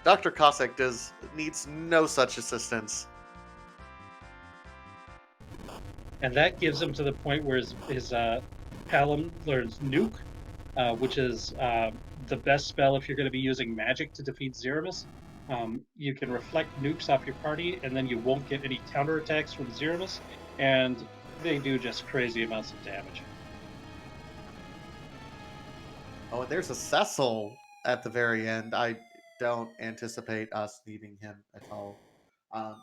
Dr. Cossack needs no such assistance. And that gives him to the point where his Palom learns Nuke, which is the best spell if you're going to be using magic to defeat Threemus. You can reflect nukes off your party, and then you won't get any counterattacks from Threemus, and they do just crazy amounts of damage. Oh, and there's a Cecil at the very end. I don't anticipate us needing him at all. Um,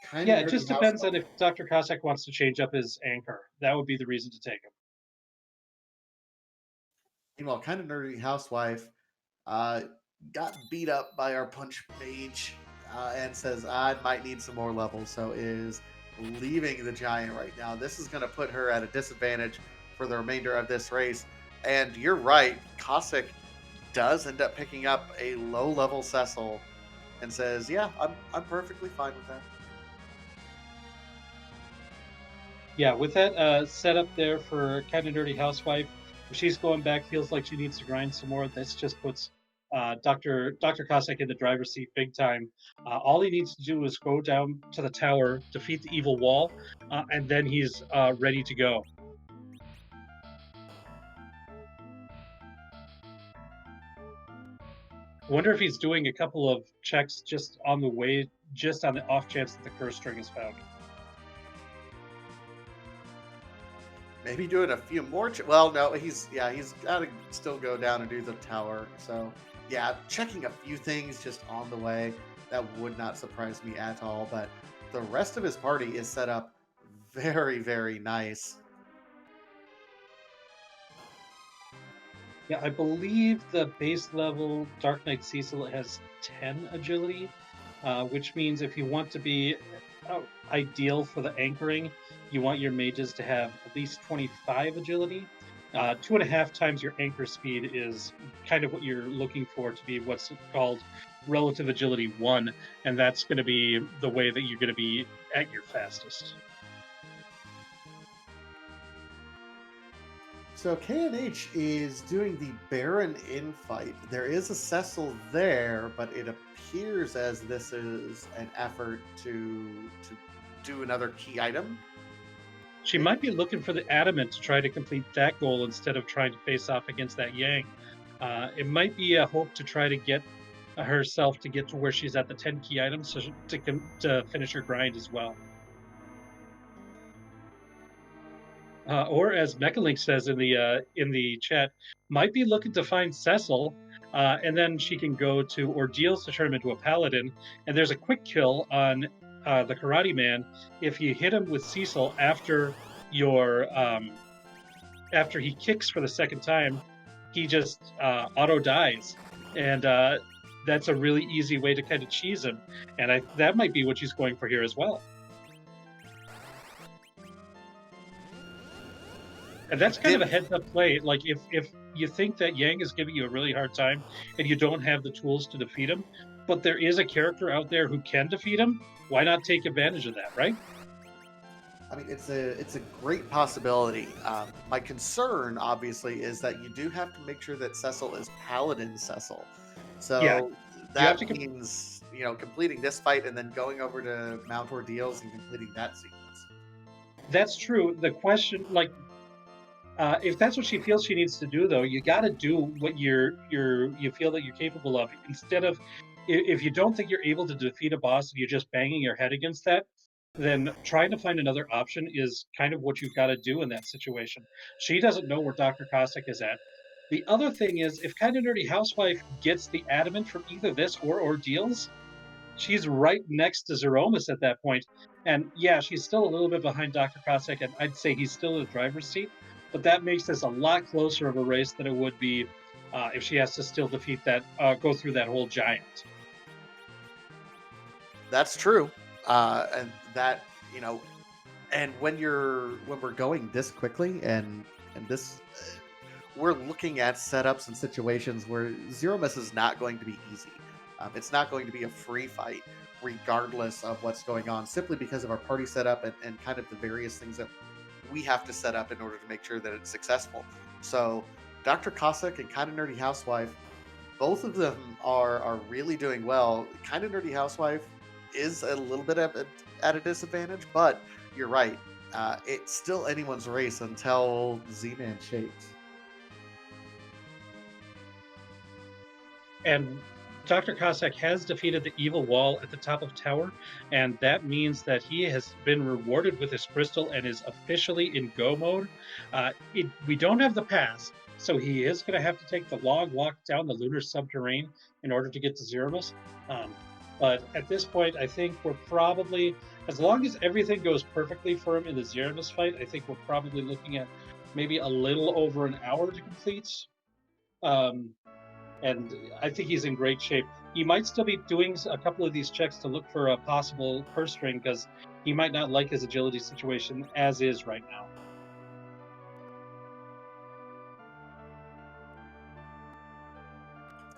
kind Yeah, of it nerdy just house. depends on if Dr. Cossack wants to change up his anchor. That would be the reason to take him. Meanwhile, kind of nerdy housewife uh, got beat up by our punch mage and says I might need some more levels, so is leaving the giant right now. This is going to put her at a disadvantage for the remainder of this race. And you're right, Cossack does end up picking up a low level Cecil and says, "Yeah, I'm perfectly fine with that." Yeah, with that setup there for Kind of Dirty Housewife, if she's going back, feels like she needs to grind some more. This just puts Dr. Cossack in the driver's seat big time. All he needs to do is go down to the tower, defeat the evil wall, and then he's ready to go. I wonder if he's doing a couple of checks just on the way, just on the off chance that the curse string is found. Maybe doing a few more. Well, no, he's got to still go down and do the tower. So yeah, checking a few things just on the way. That would not surprise me at all. But the rest of his party is set up very, very nice. Yeah, I believe the base level Dark Knight Cecil has 10 agility, which means if you want to be ideal for the anchoring, you want your mages to have at least 25 agility. 2.5 times your anchor speed is kind of what you're looking for to be what's called relative agility 1, and that's going to be the way that you're going to be at your fastest. So KNH is doing the Baron infight. There is a Cecil there, but it appears as this is an effort to do another key item. She might be looking for the adamant to try to complete that goal instead of trying to face off against that Yang. It might be a hope to try to get herself to get to where she's at the 10 key items to finish her grind as well. Or as Mechalink says in the chat, might be looking to find Cecil, and then she can go to Ordeals to turn him into a paladin. And there's a quick kill on the Karate Man if you hit him with Cecil after after he kicks for the second time, he just auto dies, and that's a really easy way to kind of cheese him. And that might be what she's going for here as well. And He that's kind of a did. heads up play. Like if you think that Yang is giving you a really hard time and you don't have the tools to defeat him, but there is a character out there who can defeat him, why not take advantage of that, right? I mean, it's a great possibility. My concern, obviously, is that you do have to make sure that Cecil is Paladin Cecil. Yeah, So you have to that means completing this fight and then going over to Mount Ordeals and completing that sequence. that's true. The question, like, if that's what she feels she needs to do, though, you got to do what you feel that you're capable of. Instead of, if you don't think you're able to defeat a boss, and you're just banging your head against that, then trying to find another option is kind of what you've got to do in that situation. She doesn't know where Dr. Cossack is at. The other thing is, if Kind of Nerdy Housewife gets the adamant from either this or Ordeals, she's right next to Zeromus at that point. And yeah, she's still a little bit behind Dr. Cossack, and I'd say he's still in the driver's seat, but that makes this a lot closer of a race than it would be if she has to still defeat that, go through that whole giant. That's true, and that you know, and when we're going this quickly and this, we're looking at setups and situations where Zero Miss is not going to be easy. It's not going to be a free fight, regardless of what's going on, simply because of our party setup and kind of the various things that we have to set up in order to make sure that it's successful. So, Dr. Cossack and Kind of Nerdy Housewife, both of them are really doing well. Kind of Nerdy Housewife is a little bit at a disadvantage, but you're right. It's still anyone's race until Z-Man shakes. And Dr. Cossack has defeated the evil wall at the top of Tower, and that means that he has been rewarded with his crystal and is officially in go mode. We don't have the pass, so he is going to have to take the long walk down the lunar subterranean in order to get to Zeromus. Um, but at this point, I think we're probably, as long as everything goes perfectly for him in the Zeromus fight, I think we're probably looking at maybe a little over an hour to complete. Um, and I think he's in great shape. He might still be doing a couple of these checks to look for a possible purse string because he might not like his agility situation as is right now.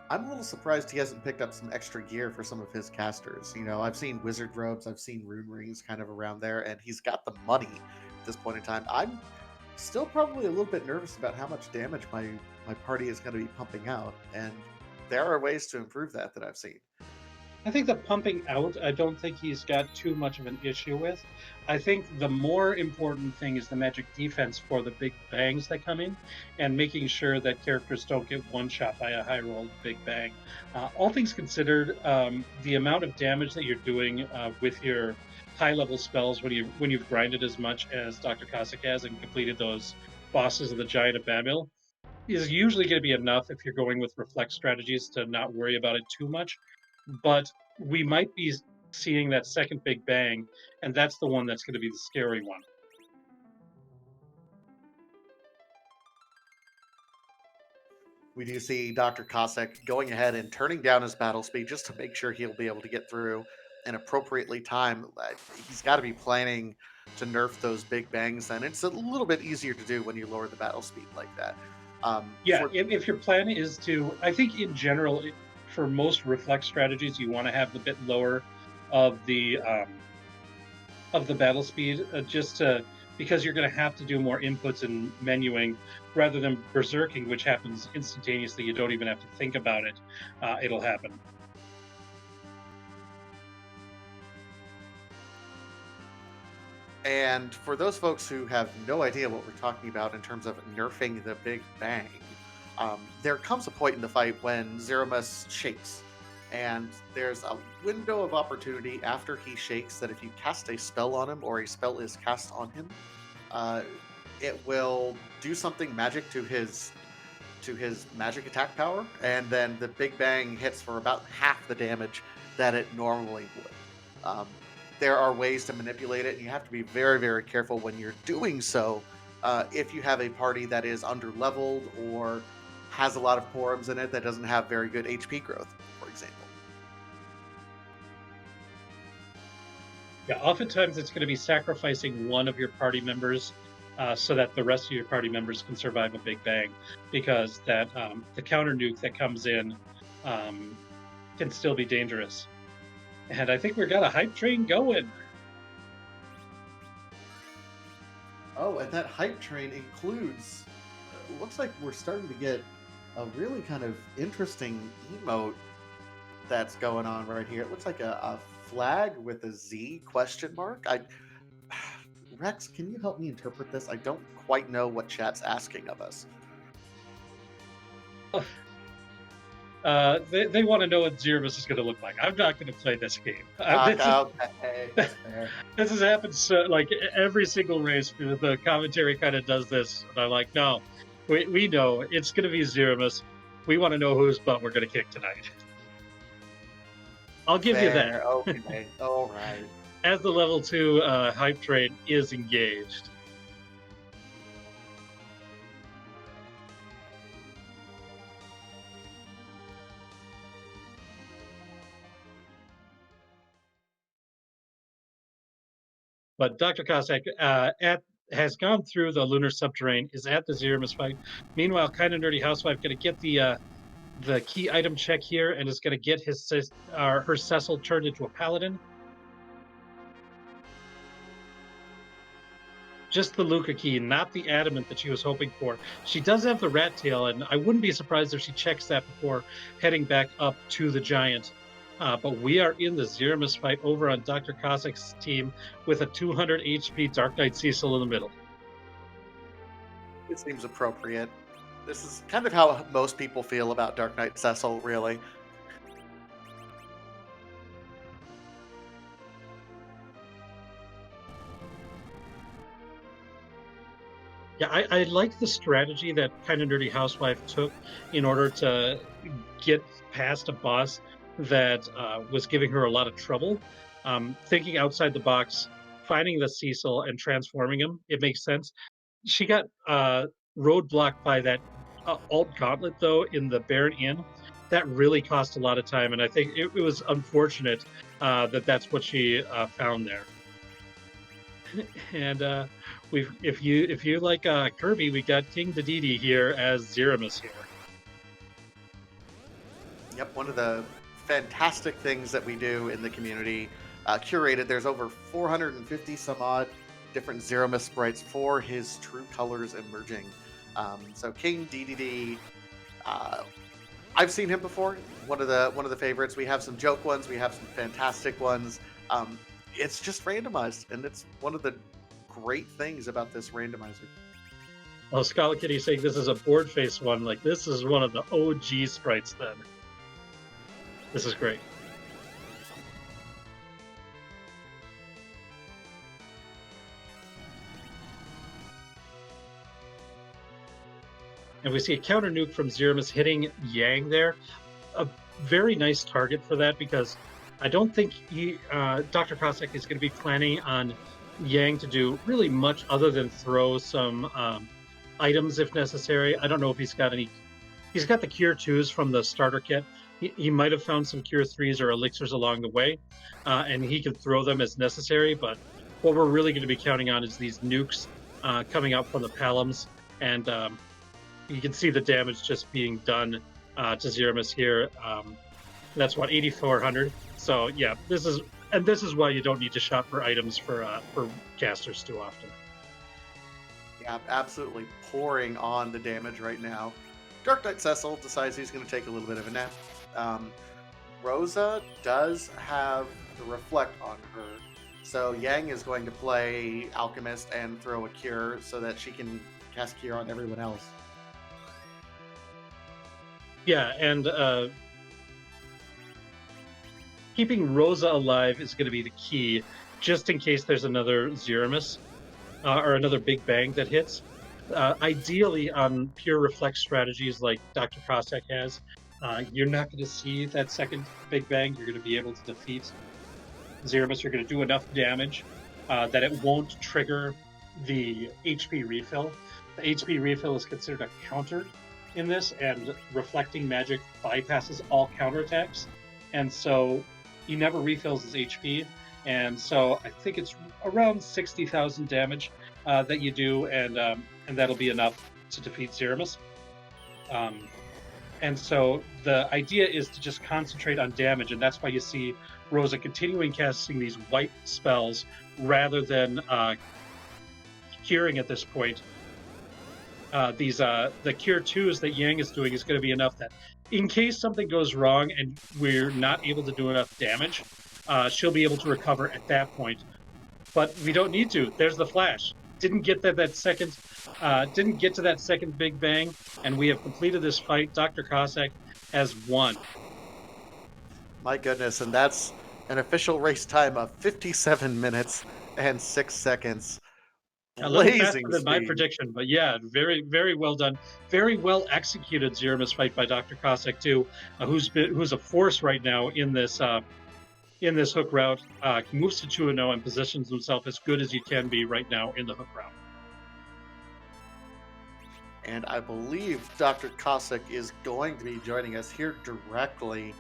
I'm a little surprised he hasn't picked up some extra gear for some of his casters. I've seen wizard robes, I've seen rune rings kind of around there, and he's got the money at this point in time. I'm still probably a little bit nervous about how much damage my party is going to be pumping out, and there are ways to improve that I've seen. I think the pumping out, I don't think he's got too much of an issue with. I think the more important thing is the magic defense for the big bangs that come in and making sure that characters don't get one shot by a high rolled big bang. All things considered, the amount of damage that you're doing with your high level spells when you've grinded as much as Dr. Cossack has and completed those bosses of the Giant of Babil is usually going to be enough if you're going with reflect strategies to not worry about it too much. But we might be seeing that second big bang, and that's the one that's going to be the scary one. We do see Dr. Cossack going ahead and turning down his battle speed just to make sure he'll be able to get through and appropriately time. He's got to be planning to nerf those big bangs, and it's a little bit easier to do when you lower the battle speed like that. Yeah, For if your plan is to, I think in general, for most reflect strategies, you want to have the bit lower of the battle speed, just to because you're going to have to do more inputs and menuing rather than berserking, which happens instantaneously. You don't even have to think about it; it'll happen. And for those folks who have no idea what we're talking about in terms of nerfing the Big Bang, there comes a point in the fight when Zeromus shakes. And there's a window of opportunity after he shakes that if you cast a spell on him or a spell is cast on him, uh, it will do something magic to his magic attack power, and then the Big Bang hits for about half the damage that it normally would. Um, there are ways to manipulate it, and you have to be very, very careful when you're doing so. If you have a party that is under leveled or has a lot of quorums in it that doesn't have very good HP growth, for example. Yeah, oftentimes it's going to be sacrificing one of your party members so that the rest of your party members can survive a big bang, because that the counter nuke that comes in um, can still be dangerous. And I think we've got a hype train going. Oh, and that hype train includes. Looks like we're starting to get a really kind of interesting emote that's going on right here. It looks like a flag with a Z question mark. Rex, can you help me interpret this? I don't quite know what chat's asking of us. They want to know what Zerus is going to look like. I'm not going to play this game. Okay, that's fair. This has happened so, like, every single race. The commentary kind of does this, and I'm like, no, we know it's going to be Zerus. We want to know whose butt we're going to kick tonight. I'll give you that. Okay, all right. As the level 2 hype train is engaged. But Dr. Cossack has gone through the lunar subterranean, is at the Zerus fight. Meanwhile, KindaNerdyHousewife going to get the key item check here, and is going to get her Cecil turned into a paladin. Just the Luca key, not the adamant that she was hoping for. She does have the rat tail, and I wouldn't be surprised if she checks that before heading back up to the giant. But we are in the Zerus fight over on Dr. Cossack's team with a 200 HP Dark Knight Cecil in the middle. It seems appropriate. This is kind of how most people feel about Dark Knight Cecil, really. Yeah, I like the strategy that KindaNerdyHousewife took in order to get past a boss that was giving her a lot of trouble. Thinking outside the box, finding the Cecil and transforming him, it makes sense. She got roadblocked by that alt gauntlet, though, in the Baron Inn. That really cost a lot of time, and I think it was unfortunate that that's what she found there. And if you like Kirby, we got King Dedede here as Zerus here. Yep, one of the fantastic things that we do in the community. Curated, there's over 450 some odd different Zerus sprites for his true colors emerging. So King Dedede, I've seen him before. One of the favorites. We have some joke ones. We have some fantastic ones. It's just randomized, and it's one of the great things about this randomizer. Oh, Skull Kitty saying this is a board face one. Like, this is one of the OG sprites then. This is great. And we see a counter nuke from Zerus hitting Yang there. A very nice target for that, because I don't think Dr. Cossack is going to be planning on Yang to do really much other than throw some items if necessary. I don't know if he's got any. He's got the Cure 2s from the starter kit. He might have found some Cure 3s or elixirs along the way, and he can throw them as necessary. But what we're really going to be counting on is these nukes coming out from the Palums, and you can see the damage just being done to Zerus here. That's what, 8,400. So yeah, this is why you don't need to shop for items for casters too often. Yeah, absolutely pouring on the damage right now. Dark Knight Cecil decides he's going to take a little bit of a nap. Rosa does have the reflect on her, so Yang is going to play Alchemist and throw a Cure so that she can cast Cure on everyone else. Yeah, and keeping Rosa alive is going to be the key, just in case there's another Zerus or another Big Bang that hits. Ideally, on pure reflect strategies like Dr. Cossack has, you're not going to see that second Big Bang. You're going to be able to defeat Zerus. You're going to do enough damage that it won't trigger the HP refill. The HP refill is considered a counter in this, and reflecting magic bypasses all counterattacks, and so he never refills his HP. And so I think it's around 60,000 damage that you do, and that'll be enough to defeat Threemus. And so the idea is to just concentrate on damage, and that's why you see Rosa continuing casting these white spells rather than curing at this point. The cure 2s that Yang is doing is going to be enough that in case something goes wrong and we're not able to do enough damage, she'll be able to recover at that point. But we don't need to. There's the flash. Didn't get to that second big bang, and we have completed this fight. Dr. Cossack has won. My goodness, and that's an official race time of 57 minutes and 6 seconds. A little faster Blazing than my speed. prediction, but yeah, very, very well done. Very well executed Threemus fight by Dr. Cossack too, who's a force right now in this hook route. Moves to 2-0 and positions himself as good as he can be right now in the hook route. And I believe Dr. Cossack is going to be joining us here directly.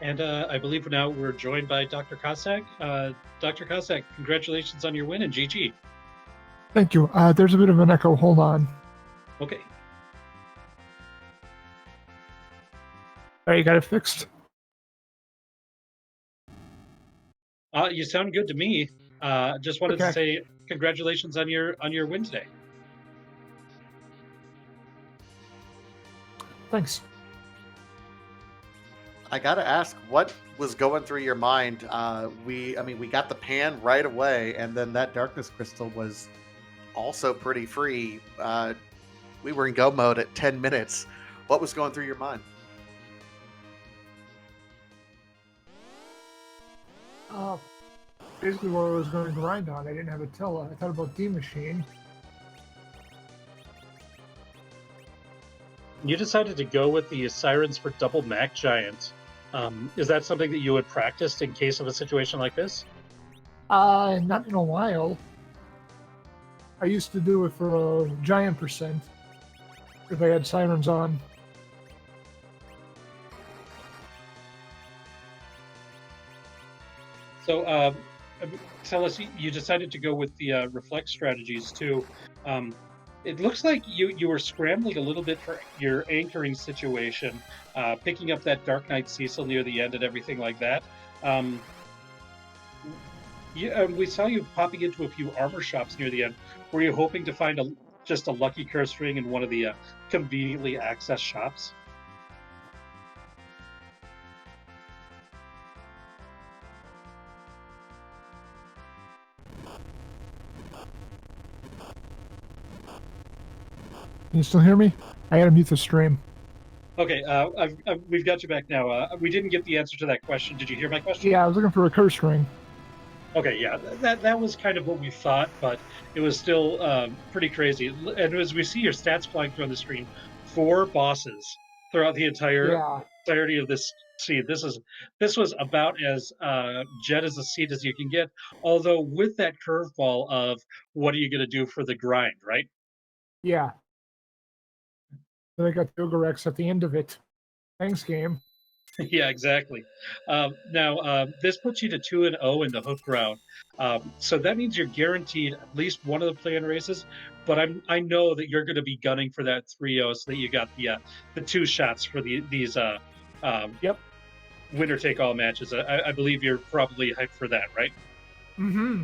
And I believe now we're joined by Dr. Cossack. Dr. Cossack, congratulations on your win, and GG. Thank you. There's a bit of an echo. Hold on. Okay. All right, you got it fixed? You sound good to me. Just wanted to say congratulations on your win today. Thanks. I gotta ask, what was going through your mind? We got the pan right away, and then that darkness crystal was also pretty free. We were in go mode at 10 minutes. What was going through your mind? Basically what I was going to grind on. I didn't have a Tella. I thought about D-Machine. You decided to go with the Sirens for double Mac Giant. Is that something that you had practiced in case of a situation like this? Not in a while. I used to do it for a giant percent if I had Sirens on. So, tell us, you decided to go with the reflect strategies too. It looks like you were scrambling a little bit for your anchoring situation, picking up that Dark Knight Cecil near the end and everything like that. We saw you popping into a few armor shops near the end. Were you hoping to find just a lucky curse ring in one of the conveniently accessed shops? Can you still hear me? I gotta mute the stream. Okay, we've got you back now. We didn't get the answer to that question. Did you hear my question? Yeah, I was looking for a curse ring. Okay, yeah, that was kind of what we thought, but it was still pretty crazy. And as we see your stats flying through on the screen, 4 bosses throughout the entirety of this seed. This was about as jet as a seed as you can get. Although with that curveball of what are you going to do for the grind, right? Yeah. Then I got Yogarex at the end of it. Thanks, game. Yeah, exactly. Now, this puts you to 2-0 in the hook round. So that means you're guaranteed at least one of the play-in races. But I know that you're going to be gunning for that 3-0 so that you got the 2 shots for these winner-take-all matches. I believe you're probably hyped for that, right? Mm-hmm.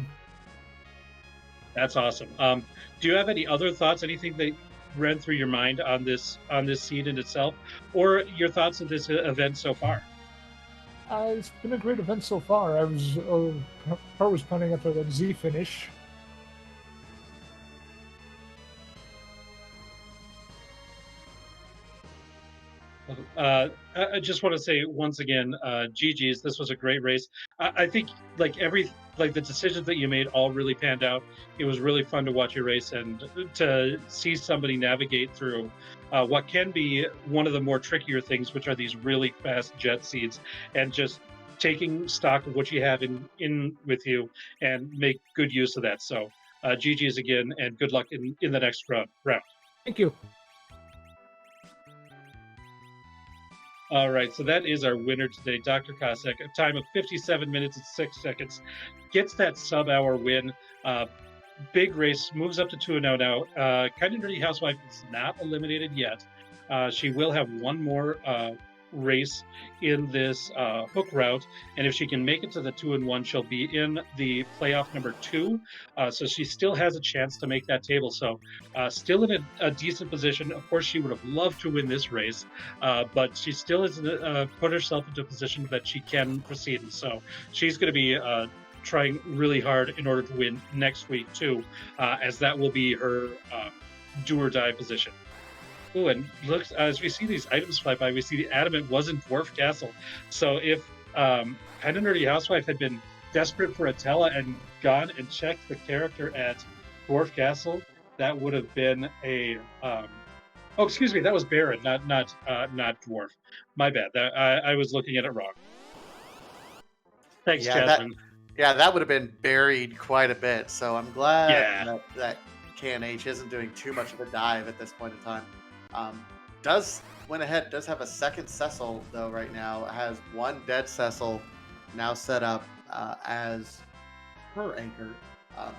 That's awesome. Do you have any other thoughts? Anything that ran through your mind on this seed in itself, or your thoughts of this event so far? It's been a great event so far. I was planning after that Z finish. I just want to say once again, GG's. This was a great race. I think like the decisions that you made all really panned out. It was really fun to watch your race and to see somebody navigate through what can be one of the more trickier things, which are these really fast jet seeds, and just taking stock of what you have in with you and make good use of that. So GG's again, and good luck in the next round. Thank you. All right, so that is our winner today, Dr. Cossack. A time of 57 minutes and 6 seconds. Gets that sub-hour win. Big race, moves up to 2-0 now. KindaNerdyHousewife is not eliminated yet. She will have one more race in this hook route, and if she can make it to the 2-1, she'll be in the playoff number 2. So she still has a chance to make that table. So still in a decent position. Of course, she would have loved to win this race, but she still has put herself into a position that she can proceed. And so she's going to be trying really hard in order to win next week too, as that will be her do or die position. Ooh, and look, as we see these items fly by, we see the adamant was in Dwarf Castle. So if KindaNerdyHousewife had been desperate for a Tella and gone and checked the character at Dwarf Castle, that would have been a oh, excuse me, that was Baron, not Dwarf. My bad. I was looking at it wrong. Thanks, Jasmine. That would have been buried quite a bit. So I'm glad that KNH isn't doing too much of a dive at this point in time. Does have a second Cecil though right now. Has one dead Cecil now set up as her anchor,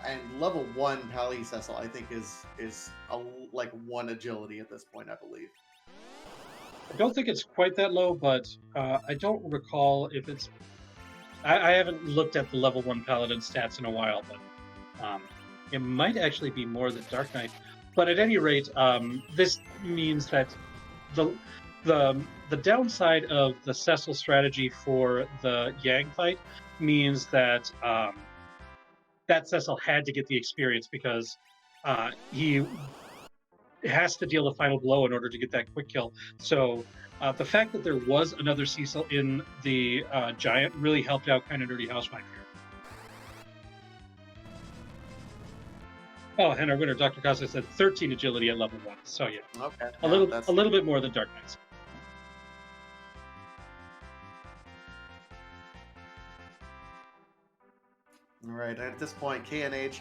and level 1 Pally Cecil I think is like 1 agility at this point, I believe. I don't think it's quite that low, but I don't recall if it's. I haven't looked at the level 1 Paladin stats in a while, but it might actually be more than Dark Knight. But at any rate, this means that the downside of the Cecil strategy for the Yang fight means that that Cecil had to get the experience because he has to deal the final blow in order to get that quick kill. So the fact that there was another Cecil in the Giant really helped out KindaNerdyHousewife here. Oh, and our winner, Dr. Costa, said 13 agility at level 1. So yeah, okay, a little bit more than Dark Knights. All right, and at this point, KNH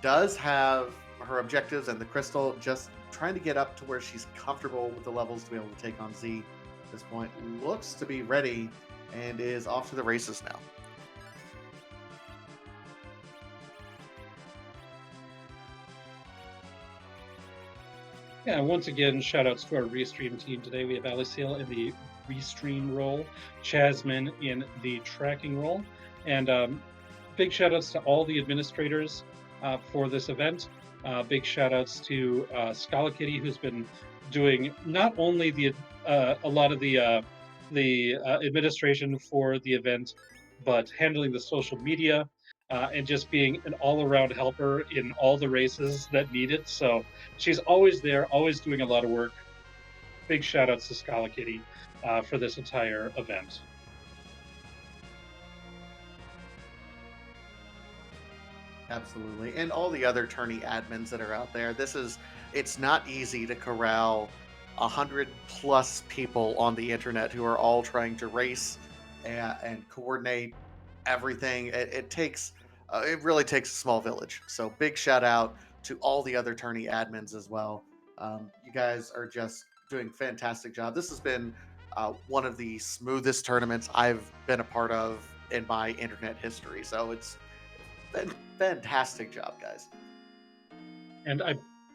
does have her objectives and the crystal, just trying to get up to where she's comfortable with the levels to be able to take on Z. At this point, looks to be ready and is off to the races now. Yeah, once again, shout outs to our Restream team today. We have Aliceel in the Restream role, Chasmin in the tracking role, and big shout outs to all the administrators for this event. Big shout outs to Scala Kitty, who's been doing not only a lot of the administration for the event, but handling the social media and just being an all-around helper in all the races that need it. So she's always there, always doing a lot of work. Big shout outs to Scala Kitty for this entire event. Absolutely. And all the other tourney admins that are out there. It's not easy to corral 100+ people on the internet who are all trying to race and coordinate everything. It really takes a small village. So big shout out to all the other tourney admins as well. You guys are just doing a fantastic job. This has been one of the smoothest tournaments I've been a part of in my internet history. So it's been fantastic job, guys. And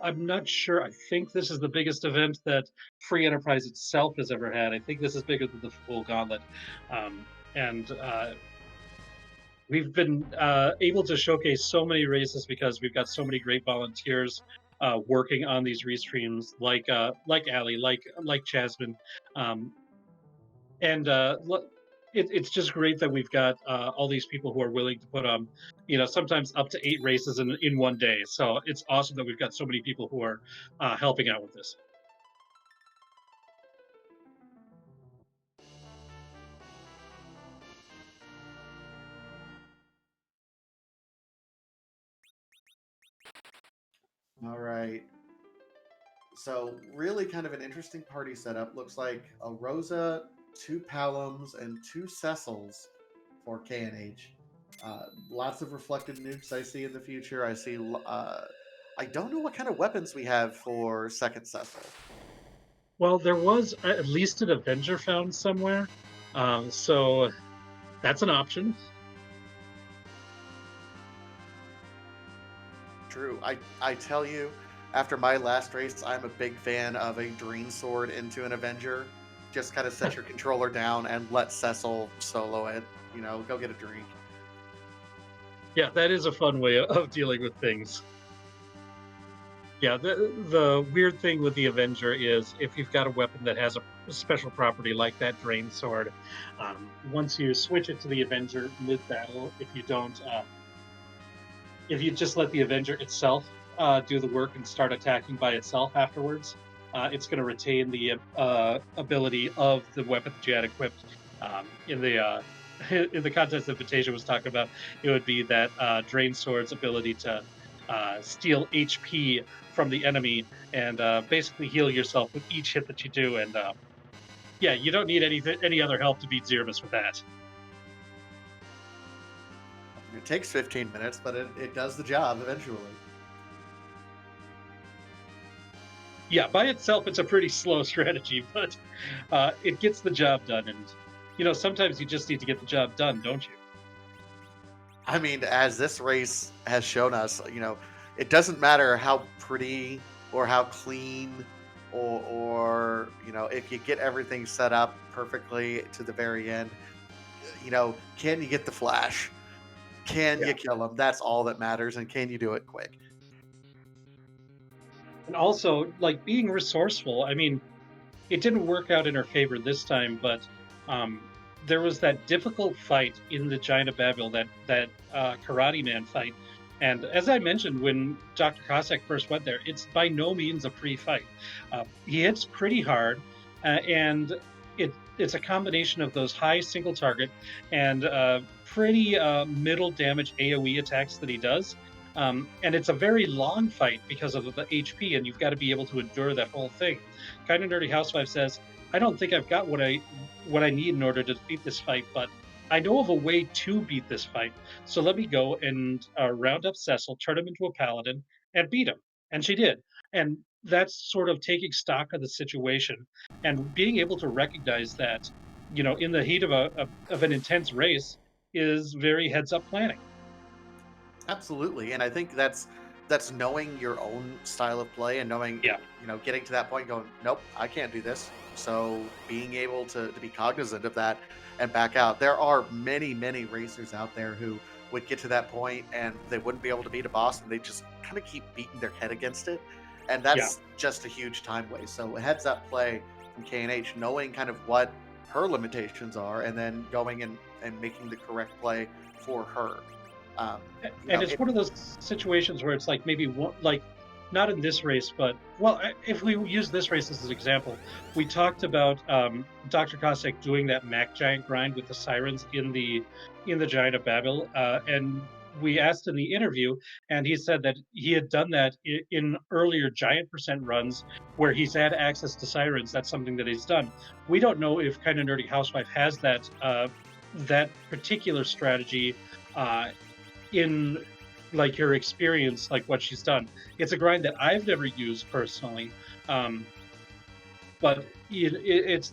I'm not sure. I think this is the biggest event that Free Enterprise itself has ever had. I think this is bigger than the full Gauntlet, and we've been able to showcase so many races because we've got so many great volunteers working on these restreams, like Ali, like Jasmine, and it's just great that we've got all these people who are willing to put sometimes up to 8 races in one day. So it's awesome that we've got so many people who are helping out with this. All right. So really kind of an interesting party setup. Looks like a Rosa, 2 Palums, and 2 Cecils for KNH. Lots of reflected nukes I see in the future. I see. I don't know what kind of weapons we have for second Cecil. Well, there was at least an Avenger found somewhere, so that's an option. True. I tell you, after my last race, I'm a big fan of a Dream Sword into an Avenger. Just kind of set your controller down and let Cecil solo it. Go get a drink. Yeah, that is a fun way of dealing with things. Yeah, the weird thing with the Avenger is if you've got a weapon that has a special property like that Drain Sword, once you switch it to the Avenger mid-battle, if you just let the Avenger itself do the work and start attacking by itself afterwards, it's going to retain the ability of the weapon that you had equipped in the contest invitation was talking about. It would be that Drain Sword's ability to steal HP from the enemy and basically heal yourself with each hit that you do. And yeah, you don't need any other help to beat Threemus with that. It takes 15 minutes, but it does the job eventually. Yeah, by itself, it's a pretty slow strategy, but it gets the job done. And, sometimes you just need to get the job done, don't you? I mean, as this race has shown us, it doesn't matter how pretty or how clean or if you get everything set up perfectly to the very end, can you get the flash? Can you kill him? That's all that matters. And can you do it quick? And also, like, being resourceful. I mean, it didn't work out in her favor this time, but there was that difficult fight in the Giant of Babel, that Karate Man fight. And as I mentioned, when Dr. Cossack first went there, it's by no means a free fight. He hits pretty hard, and it's a combination of those high single target and pretty middle damage AoE attacks that he does. And it's a very long fight because of the HP, and you've got to be able to endure that whole thing. KindaNerdyHousewife says, I don't think I've got what I need in order to defeat this fight, but I know of a way to beat this fight. So let me go and round up Cecil, turn him into a paladin, and beat him. And she did. And that's sort of taking stock of the situation and being able to recognize that, in the heat of an intense race is very heads up planning. Absolutely. And I think that's knowing your own style of play and knowing, getting to that point going, nope, I can't do this. So being able to be cognizant of that and back out. There are many, many racers out there who would get to that point and they wouldn't be able to beat a boss and they just kind of keep beating their head against it. And that's just a huge time waste. So a heads up play from KNH, knowing kind of what her limitations are and then going and making the correct play for her. And it's one of those situations where it's like maybe not in this race, but if we use this race as an example, we talked about Dr. Cossack doing that Mac Giant grind with the sirens in the Giant of Babel, and we asked in the interview, and he said that he had done that in earlier Giant percent runs where he's had access to sirens. That's something that he's done. We don't know if KindaNerdyHousewife has that particular strategy in like your experience, like what she's done. It's a grind that I've never used personally, but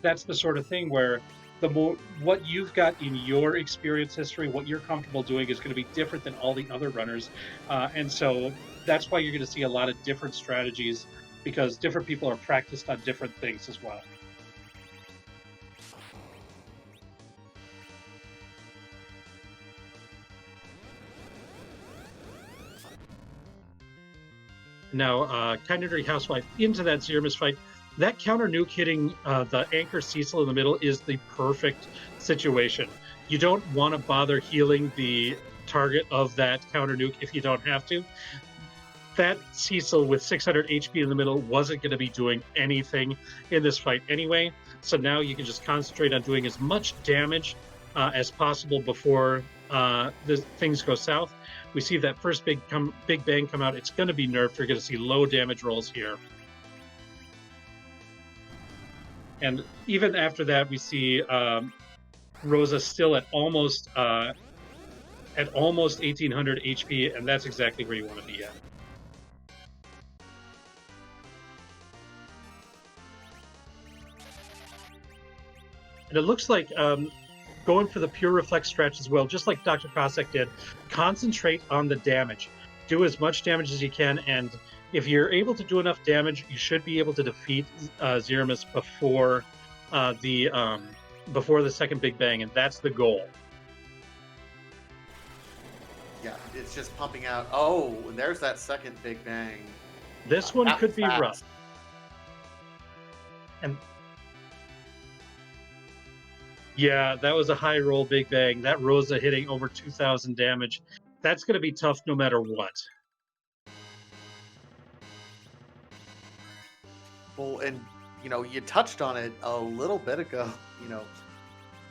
that's the sort of thing where the more what you've got in your experience history, what you're comfortable doing is going to be different than all the other runners, and so that's why you're going to see a lot of different strategies because different people are practiced on different things as well. Now, KindaNerdyHousewife into that Threemus fight. That counter nuke hitting the anchor Cecil in the middle is the perfect situation. You don't want to bother healing the target of that counter nuke if you don't have to. That Cecil with 600 HP in the middle wasn't going to be doing anything in this fight anyway. So now you can just concentrate on doing as much damage as possible before things go south. We see that first big bang come out. It's going to be nerfed. You're going to see low damage rolls here. And even after that, we see Rosa's still at almost 1800 HP, and that's exactly where you want to be at. And it looks like going for the pure reflex stretch as well, just like Dr. Cossack did. Concentrate on the damage. Do as much damage as you can, and if you're able to do enough damage, you should be able to defeat Threemus before the second Big Bang, and that's the goal. Yeah, it's just pumping out. Oh, and there's that second Big Bang. This one could be rough. And yeah, that was a high roll Big Bang. That Rosa hitting over 2,000 damage. That's going to be tough no matter what. Well, and you touched on it a little bit ago.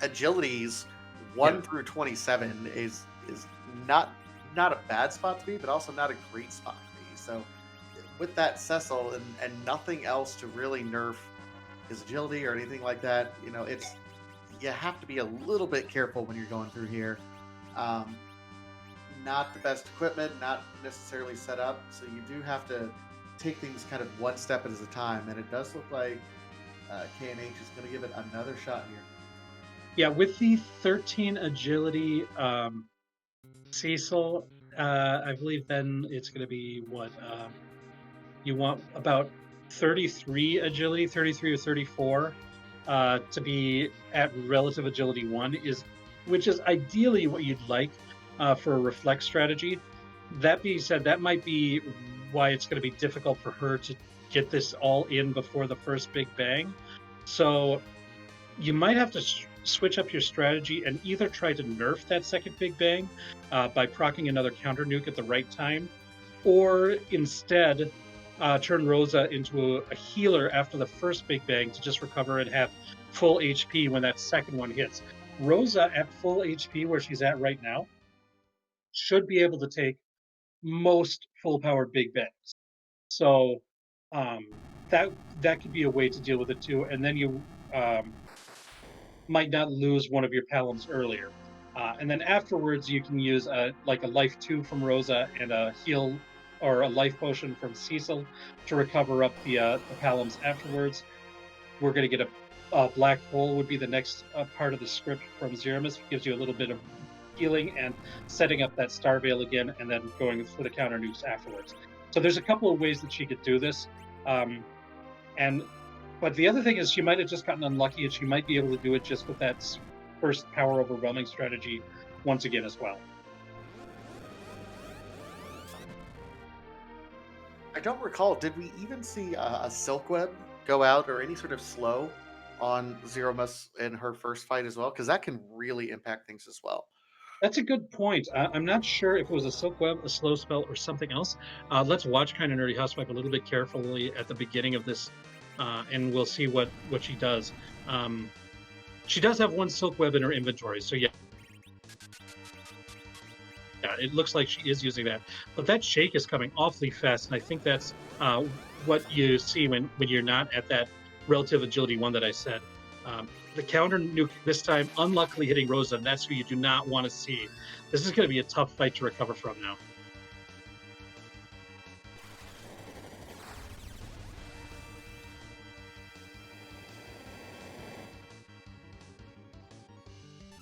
Agilities 1 through 27 is not a bad spot to be, but also not a great spot to be. So with that Cecil and nothing else to really nerf his agility or anything like that, you have to be a little bit careful when you're going through here. Not the best equipment, not necessarily set up, so you do have to take things kind of one step at a time, and it does look like KNH is going to give it another shot here. Yeah, with the 13 agility Cecil, I believe then it's going to be what you want about 33 agility, 33 or 34 to be at relative agility 1, which is ideally what you'd like for a reflex strategy. That being said, that might be why it's going to be difficult for her to get this all in before the first Big Bang. So you might have to switch up your strategy and either try to nerf that second Big Bang by proccing another counter nuke at the right time, or instead turn Rosa into a healer after the first Big Bang to just recover and have full HP when that second one hits. Rosa at full HP, where she's at right now, should be able to take most full-powered Big Bangs. So that could be a way to deal with it too, and then you might not lose one of your Palams earlier. And then afterwards, you can use a life 2 from Rosa and a heal or a life potion from Cecil to recover up the Palams afterwards. We're going to get a black hole would be the next part of the script from Threemus. Gives you a little bit of healing and setting up that Star Veil again, and then going for the counter nukes afterwards. So there's a couple of ways that she could do this. But the other thing is she might have just gotten unlucky, and she might be able to do it just with that first power overwhelming strategy once again as well. I don't recall, did we even see a Silk Web go out or any sort of slow on Threemus in her first fight as well? Because that can really impact things as well. That's a good point. I'm not sure if it was a Silk Web, a slow spell, or something else. Let's watch KindaNerdyHousewife a little bit carefully at the beginning of this, and we'll see what she does. She does have one Silk Web in her inventory, so yeah, it looks like she is using that. But that shake is coming awfully fast, and I think that's what you see when you're not at that relative agility 1 that I said. The counter nuke this time, unluckily hitting Rosa, and that's who you do not want to see. This is going to be a tough fight to recover from now.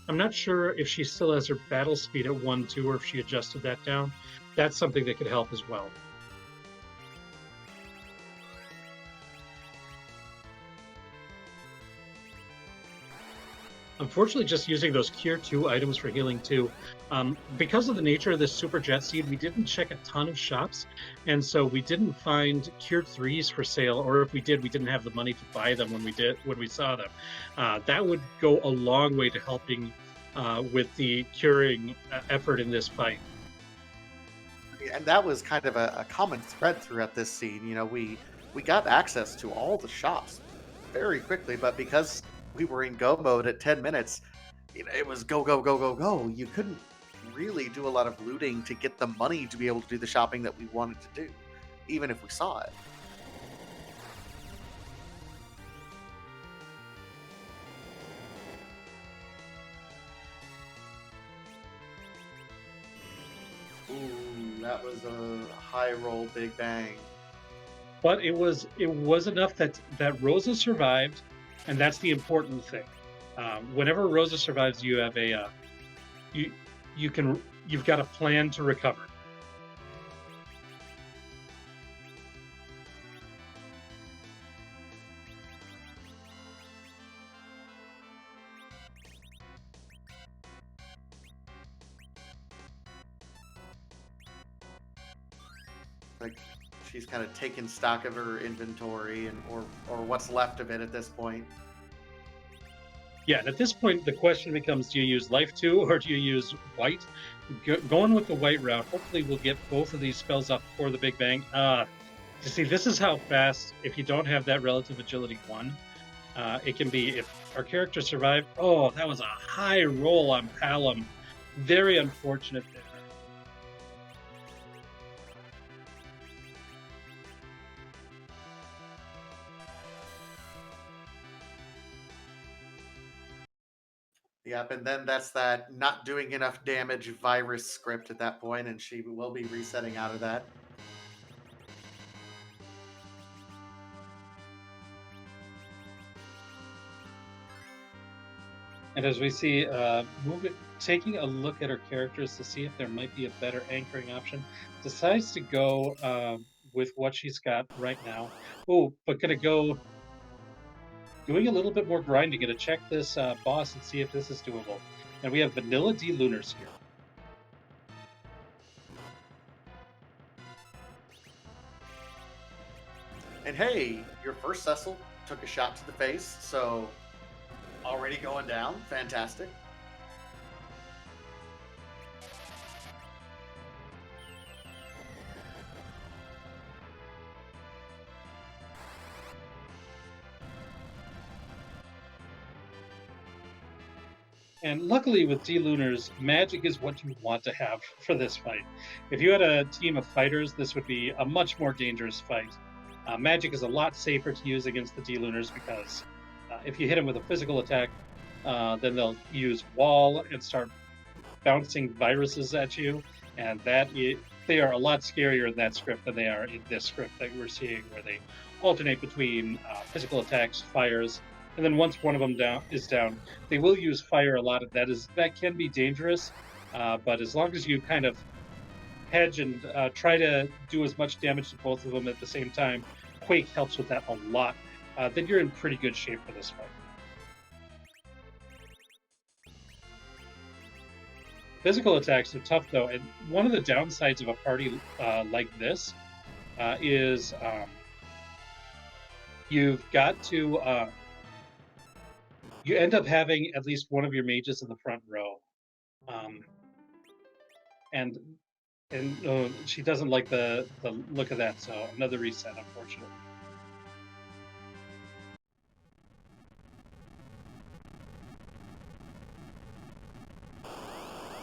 I'm not sure if she still has her battle speed at 1-2 or if she adjusted that down. That's something that could help as well. Unfortunately, just using those Cure 2 items for healing 2. Because of the nature of this Super Jet Seed, we didn't check a ton of shops, and so we didn't find Cure 3s for sale, or if we did, we didn't have the money to buy them when we saw them. That would go a long way to helping with the curing effort in this fight. And that was kind of a common thread throughout this scene. We got access to all the shops very quickly, but because we were in go mode at 10 minutes, it was go, go, go, go, go. You couldn't really do a lot of looting to get the money to be able to do the shopping that we wanted to do, even if we saw it. Ooh, that was a high roll, big bang. But it was enough that Rosa survived, and that's the important thing. Whenever Rosa survives, you have you you've got a plan to recover. Like she's kind of taking stock of her inventory and or what's left of it at this point. Yeah, and at this point, the question becomes: do you use Life 2 or do you use White? Going with the White route, hopefully, we'll get both of these spells up before the Big Bang. You see, this is how fast, if you don't have that relative agility 1, it can be. If our character survived, oh, that was a high roll on Palom. Very unfortunate there. Yep, and then that's that not doing enough damage virus script at that point, and she will be resetting out of that. And as we see, taking a look at her characters to see if there might be a better anchoring option, decides to go with what she's got right now. Oh, but gonna go doing a little bit more grinding. Gonna check this boss and see if this is doable. And we have Vanilla D Lunars here. And hey, your first Cecil took a shot to the face, so already going down. Fantastic. And luckily with D-Lunars, magic is what you want to have for this fight. If you had a team of fighters, this would be a much more dangerous fight. Magic is a lot safer to use against the D-Lunars because if you hit them with a physical attack, then they'll use wall and start bouncing viruses at you, and they are a lot scarier in that script than they are in this script that we're seeing, where they alternate between physical attacks, fires, and then once one of them is down, they will use fire a lot. Of that can be dangerous, but as long as you kind of hedge and try to do as much damage to both of them at the same time, Quake helps with that a lot. Then you're in pretty good shape for this fight. Physical attacks are tough though, and one of the downsides of a party like this is you've got to you end up having at least one of your mages in the front row, and she doesn't like the look of that, so another reset, unfortunately.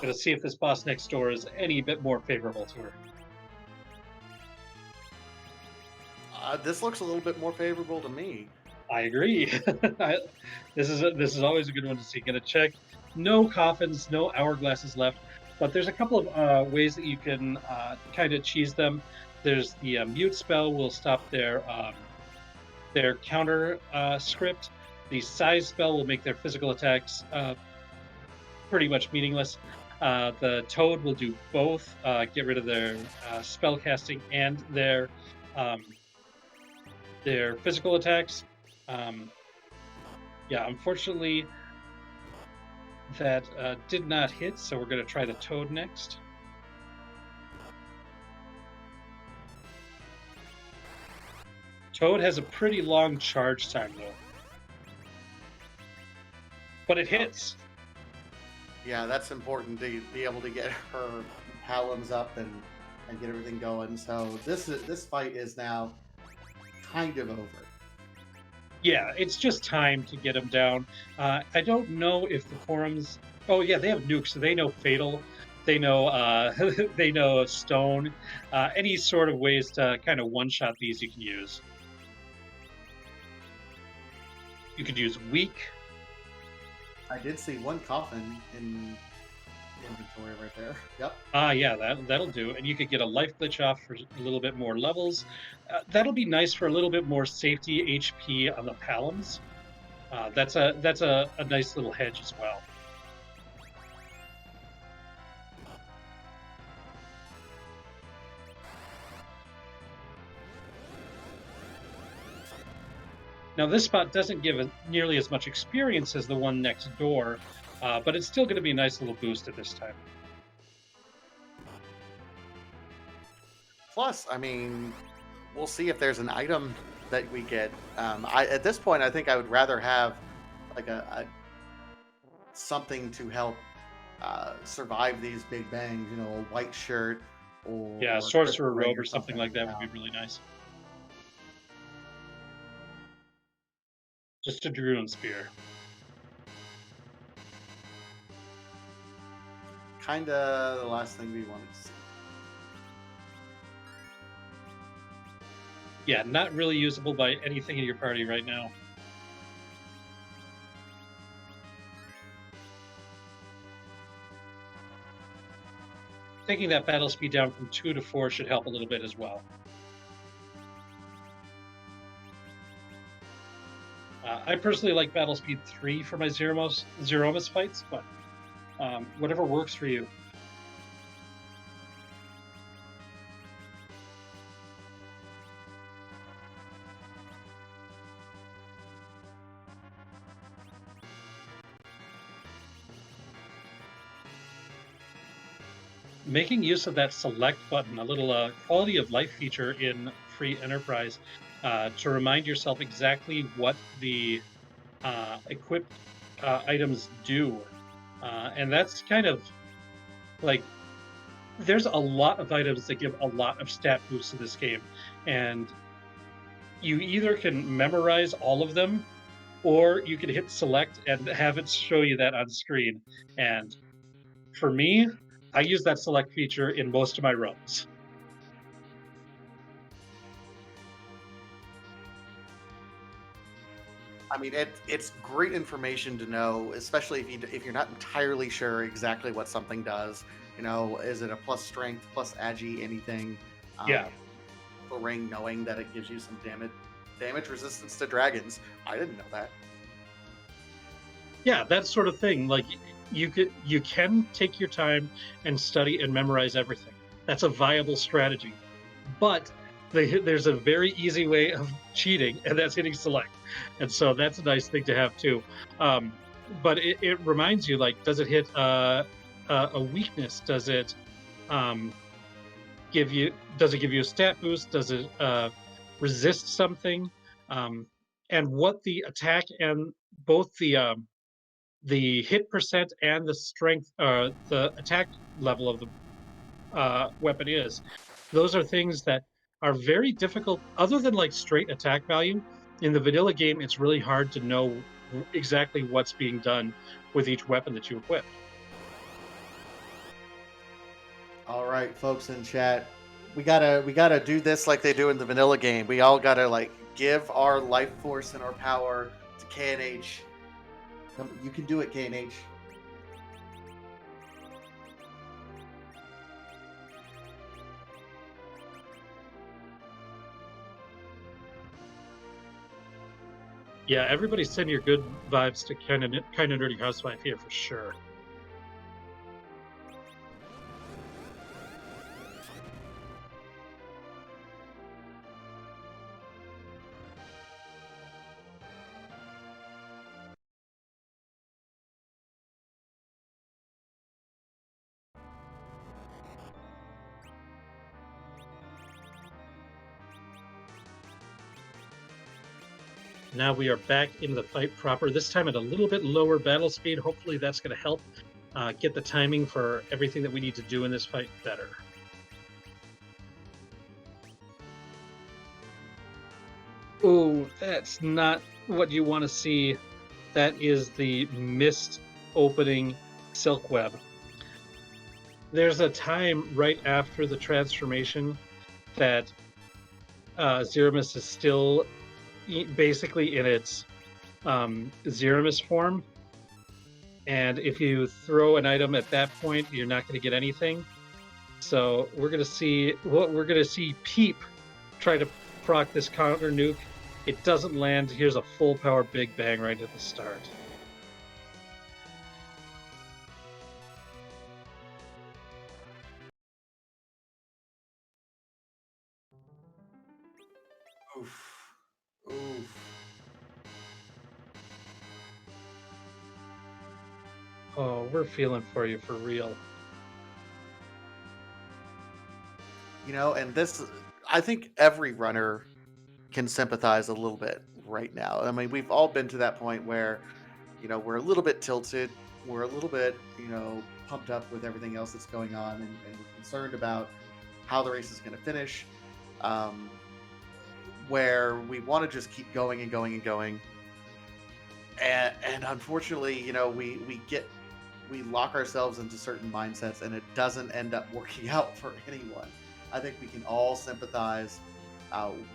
Gonna see if this boss next door is any bit more favorable to her. This looks a little bit more favorable to me. I agree. This is always a good one to see. Gonna check. No coffins, no hourglasses left, but there's a couple of ways that you can kind of cheese them. There's the mute spell will stop their counter script. The size spell will make their physical attacks pretty much meaningless. The toad will do both, get rid of their spell casting and their physical attacks. Yeah, unfortunately, that did not hit, so we're going to try the toad next. Toad has a pretty long charge time, though. But it hits. Yeah, that's important to be able to get her Paloms up and get everything going. So this fight is now kind of over. Yeah, it's just time to get them down. I don't know if the forums. Oh yeah, they have nukes, so they know fatal. They know they know stone. Any sort of ways to kind of one-shot these you can use. You could use weak. I did see one coffin in inventory right there. Yep. Yeah, that'll do. And you could get a life glitch off for a little bit more levels. That'll be nice for a little bit more safety HP on the Palums. That's a nice little hedge as well. Now this spot doesn't give nearly as much experience as the one next door, but it's still going to be a nice little boost at this time. Plus, I mean, we'll see if there's an item that we get. At this point, I think I would rather have like a something to help survive these big bangs. You know, a white shirt or Yeah, a sorcerer crystal ring robe or something like that would be really nice. Just a Druid spear. Kinda the last thing we wanted to see. Yeah, not really usable by anything in your party right now. Taking that battle speed down from 2 to 4 should help a little bit as well. I personally like battle speed 3 for my Zeromus fights, but whatever works for you. Making use of that select button, a little quality of life feature in free enterprise, to remind yourself exactly what the equipped items do. And that's kind of like, there's a lot of items that give a lot of stat boosts to this game. And you either can memorize all of them, or you can hit select and have it show you that on screen. And for me, I use that select feature in most of my runs. I mean, it's great information to know, especially if you're not entirely sure exactly what something does. You know, is it a plus strength, plus agi, anything? Yeah. For ring, knowing that it gives you some damage resistance to dragons. I didn't know that. Yeah, that sort of thing. Like you can take your time and study and memorize everything. That's a viable strategy. But there's a very easy way of cheating, and that's hitting select. And so that's a nice thing to have too. But it reminds you, like, does it hit a weakness? Does it give you a stat boost? Does it resist something? And what the attack and both the hit percent and the strength, the attack level of the weapon is. Those are things that are very difficult. Other than like straight attack value, in the vanilla game, it's really hard to know exactly what's being done with each weapon that you equip. All right, folks in chat, we gotta do this like they do in the vanilla game. We all gotta like give our life force and our power to KNH. You can do it, KNH. Yeah, everybody send your good vibes to Kind of Nerdy Housewife here for sure. Now we are back in the fight proper, this time at a little bit lower battle speed. Hopefully that's going to help get the timing for everything that we need to do in this fight better. Oh, that's not what you want to see. That is the mist opening silk web. There's a time right after the transformation that Threemus is still basically in its Threemus form, and if you throw an item at that point, you're not going to get anything. So we're gonna see Peep try to proc this counter nuke. It doesn't land. Here's a full power Big Bang right at the start. Oof. Oof. Oh, we're feeling for you for real. And this, I think every runner can sympathize a little bit right now. I mean, we've all been to that point where, we're a little bit tilted, we're a little bit, pumped up with everything else that's going on, and we're concerned about how the race is going to finish. Um, where we want to just keep going and going and going. And unfortunately, we lock ourselves into certain mindsets, and it doesn't end up working out for anyone. I think we can all sympathize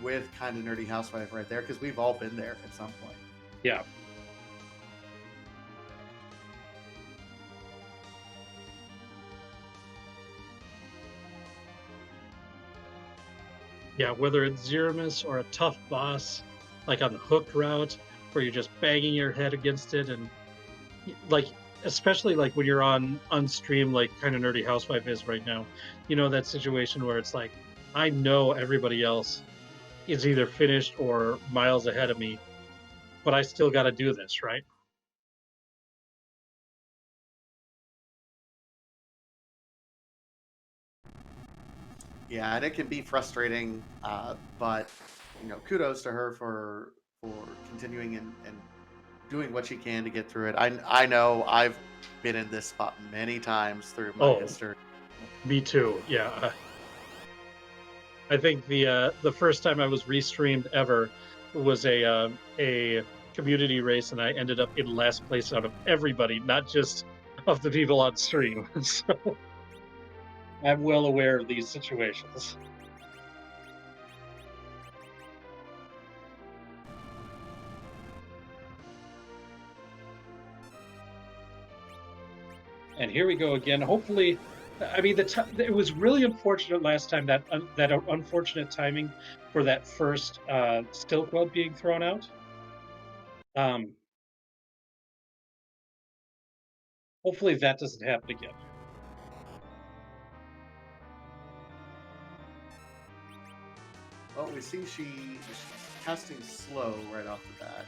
with Kind of Nerdy Housewife right there, because we've all been there at some point. Yeah. Yeah, whether it's Threemus or a tough boss, like on the hooked route, where you're just banging your head against it, and like especially like when you're on stream, like Kind of Nerdy Housewife is right now, that situation where it's like, I know everybody else is either finished or miles ahead of me, but I still got to do this, right? Yeah, and it can be frustrating, but kudos to her for continuing and doing what she can to get through it. I know I've been in this spot many times through my Oh, history. me too. Yeah. I think the first time I was restreamed ever was a community race, and I ended up in last place out of everybody, not just of the people on stream. So I'm well aware of these situations. And here we go again. Hopefully, I mean, it was really unfortunate last time, that unfortunate timing for that first Silk Web being thrown out. Um, Hopefully that doesn't happen again. Well, we see she's casting slow right off the bat,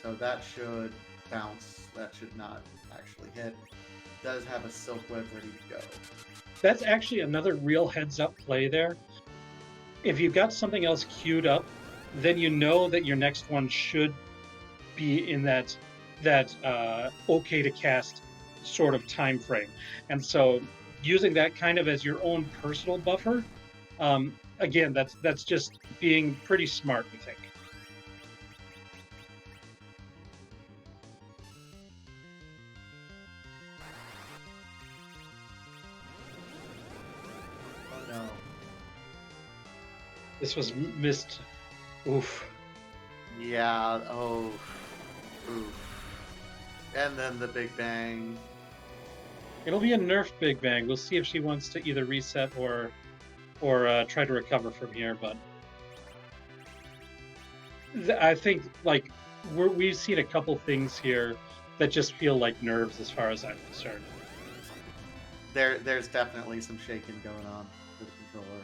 so that should bounce. That should not actually hit. Does have a silk web ready to go. That's actually another real heads up play there. If you've got something else queued up, then you know that your next one should be in that okay to cast sort of time frame. And so using that kind of as your own personal buffer, again, that's just being pretty smart, I think. Oh no. This was missed. Oof. Yeah. Oh. Oof. And then the Big Bang. It'll be a nerf Big Bang. We'll see if she wants to either reset or try to recover from here. But I think like we've seen a couple things here that just feel like nerves, as far as I'm concerned. There's definitely some shaking going on for the controller.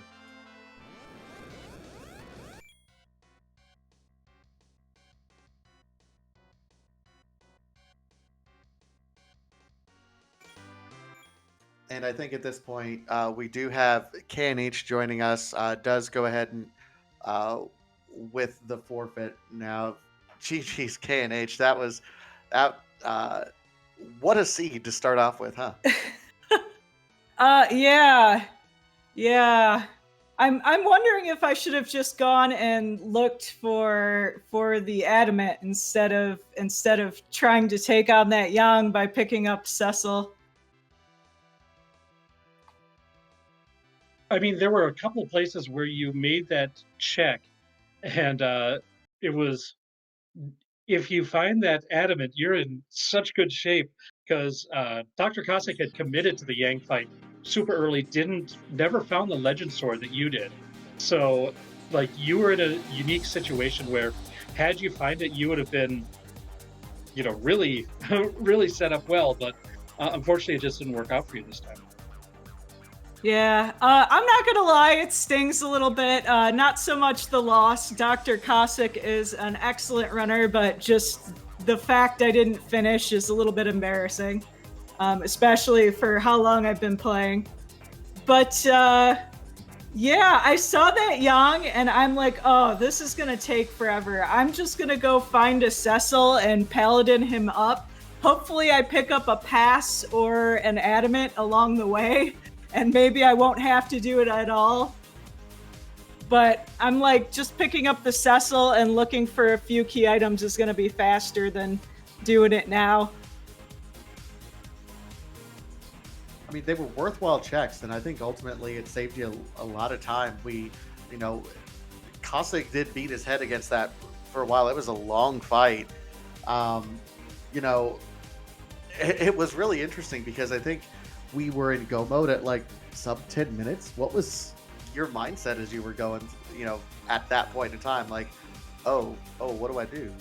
And I think at this point, we do have KNH joining us. Does go ahead and with the forfeit now. GG's KNH. That was that. What a seed to start off with, huh? Yeah. Yeah. I'm wondering if I should have just gone and looked for the adamant instead of trying to take on that Yang by picking up Cecil. I mean, there were a couple places where you made that check, and it was if you find that adamant, you're in such good shape because Dr. Cossack had committed to the Yang fight super early, didn't never found the legend sword that you did. So like you were in a unique situation where had you find it, you would have been, really really set up well, but unfortunately it just didn't work out for you this time. Yeah, I'm not gonna lie, it stings a little bit. Not so much the loss. Dr. Cossack is an excellent runner, but just the fact I didn't finish is a little bit embarrassing, especially for how long I've been playing. But yeah, I saw that Yang, and I'm like, oh, this is gonna take forever. I'm just gonna go find a Cecil and paladin him up. Hopefully, I pick up a pass or an adamant along the way, and maybe I won't have to do it at all. But I'm like, just picking up the Cecil and looking for a few key items is gonna be faster than doing it now. I mean, they were worthwhile checks, and I think ultimately it saved you a lot of time. You know, Cossack did beat his head against that for a while. It was a long fight. Um, you know, it was really interesting because I think we were in go mode at like sub 10 minutes. What was your mindset as you were going, at that point in time? Like, oh, what do I do?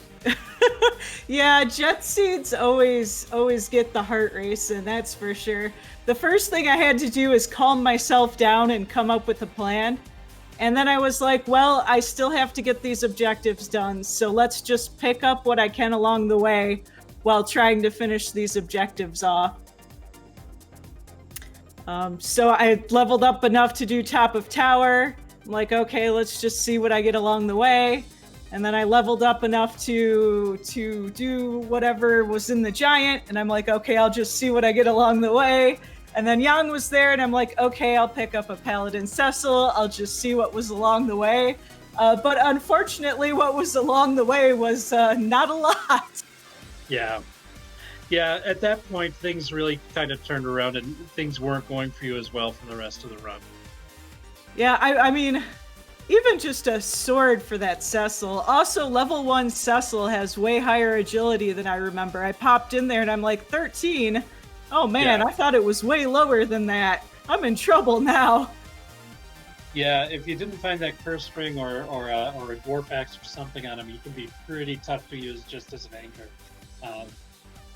Yeah, jet seeds always get the heart racing, that's for sure. The first thing I had to do is calm myself down and come up with a plan. And then I was like, well, I still have to get these objectives done, so let's just pick up what I can along the way while trying to finish these objectives off. So I leveled up enough to do top of tower. I'm like, okay, let's just see what I get along the way. And then I leveled up enough to do whatever was in the giant. And I'm like, okay, I'll just see what I get along the way. And then Yang was there, and I'm like, okay, I'll pick up a Paladin Cecil. I'll just see what was along the way. But unfortunately, what was along the way was not a lot. Yeah. Yeah, at that point, things really kind of turned around and things weren't going for you as well for the rest of the run. Yeah, I mean, even just a sword for that Cecil. Also, level 1 Cecil has way higher agility than I remember. I popped in there and I'm like, 13? Oh man, Yeah. I thought it was way lower than that. I'm in trouble now. Yeah, if you didn't find that curse ring or a dwarf axe or something on him, he can be pretty tough to use just as an anchor.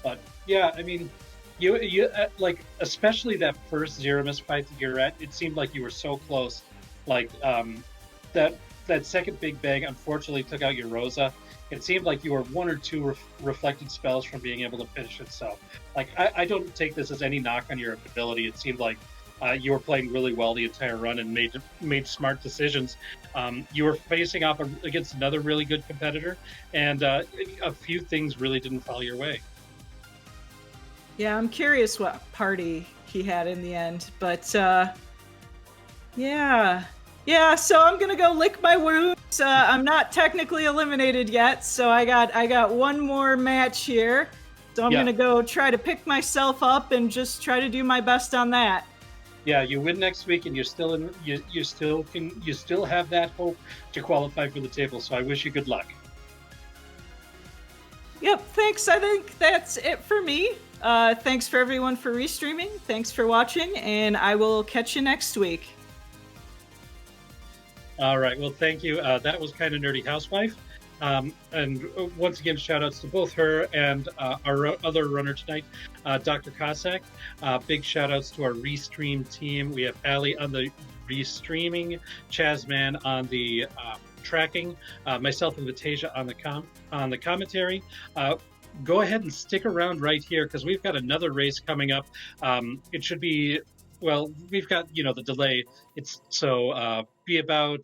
But yeah, I mean, you like especially that first Threemus fight that you're at. It seemed like you were so close. Like that second big bang unfortunately took out your Rosa. It seemed like you were one or two reflected spells from being able to finish it. So, like, I don't take this as any knock on your ability. It seemed like you were playing really well the entire run and made smart decisions. You were facing off against another really good competitor, and a few things really didn't fall your way. Yeah, I'm curious what party he had in the end, but yeah, so I'm gonna go lick my wounds. I'm not technically eliminated yet, so I got one more match here. So I'm gonna go try to pick myself up and just try to do my best on that. Yeah, you win next week, and you're still in. You still have that hope to qualify for the table. So I wish you good luck. Yep, thanks. I think that's it for me. Thanks for everyone for restreaming. Thanks for watching, and I will catch you next week. All right. Well, thank you. That was KindaNerdyHousewife. And once again, shout outs to both her and our other runner tonight, Dr. Cossack. Big shout outs to our Restream team. We have Ali on the restreaming, Chazman on the tracking, myself and Vitasia on the commentary. Go ahead and stick around right here because we've got another race coming up. It should be, well, we've got, the delay. It's so be about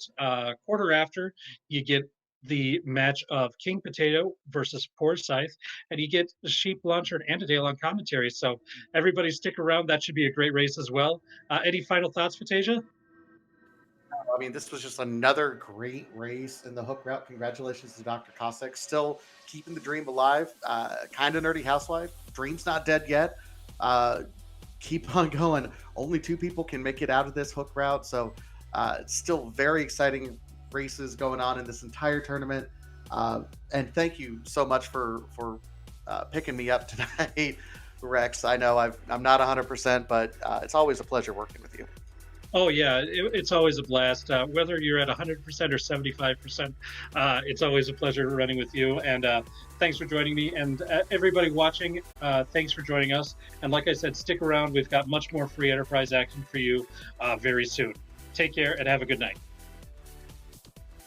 quarter after you get the match of King Potato versus Poor Scythe, and you get the Sheep Launcher and Andadale on commentary. So everybody stick around. That should be a great race as well. Any final thoughts, Vitasia? I mean, this was just another great race in the hook route. Congratulations to Dr. Cossack. Still keeping the dream alive. Kinda Nerdy Housewife. Dream's not dead yet. Keep on going. Only 2 people can make it out of this hook route. So it's still very exciting races going on in this entire tournament. And thank you so much for picking me up tonight, Rex. I know I'm not 100%, but it's always a pleasure working with you. Oh yeah, it's always a blast. Whether you're at 100% or 75%, it's always a pleasure running with you. And thanks for joining me. And everybody watching, thanks for joining us. And like I said, stick around. We've got much more free enterprise action for you very soon. Take care and have a good night.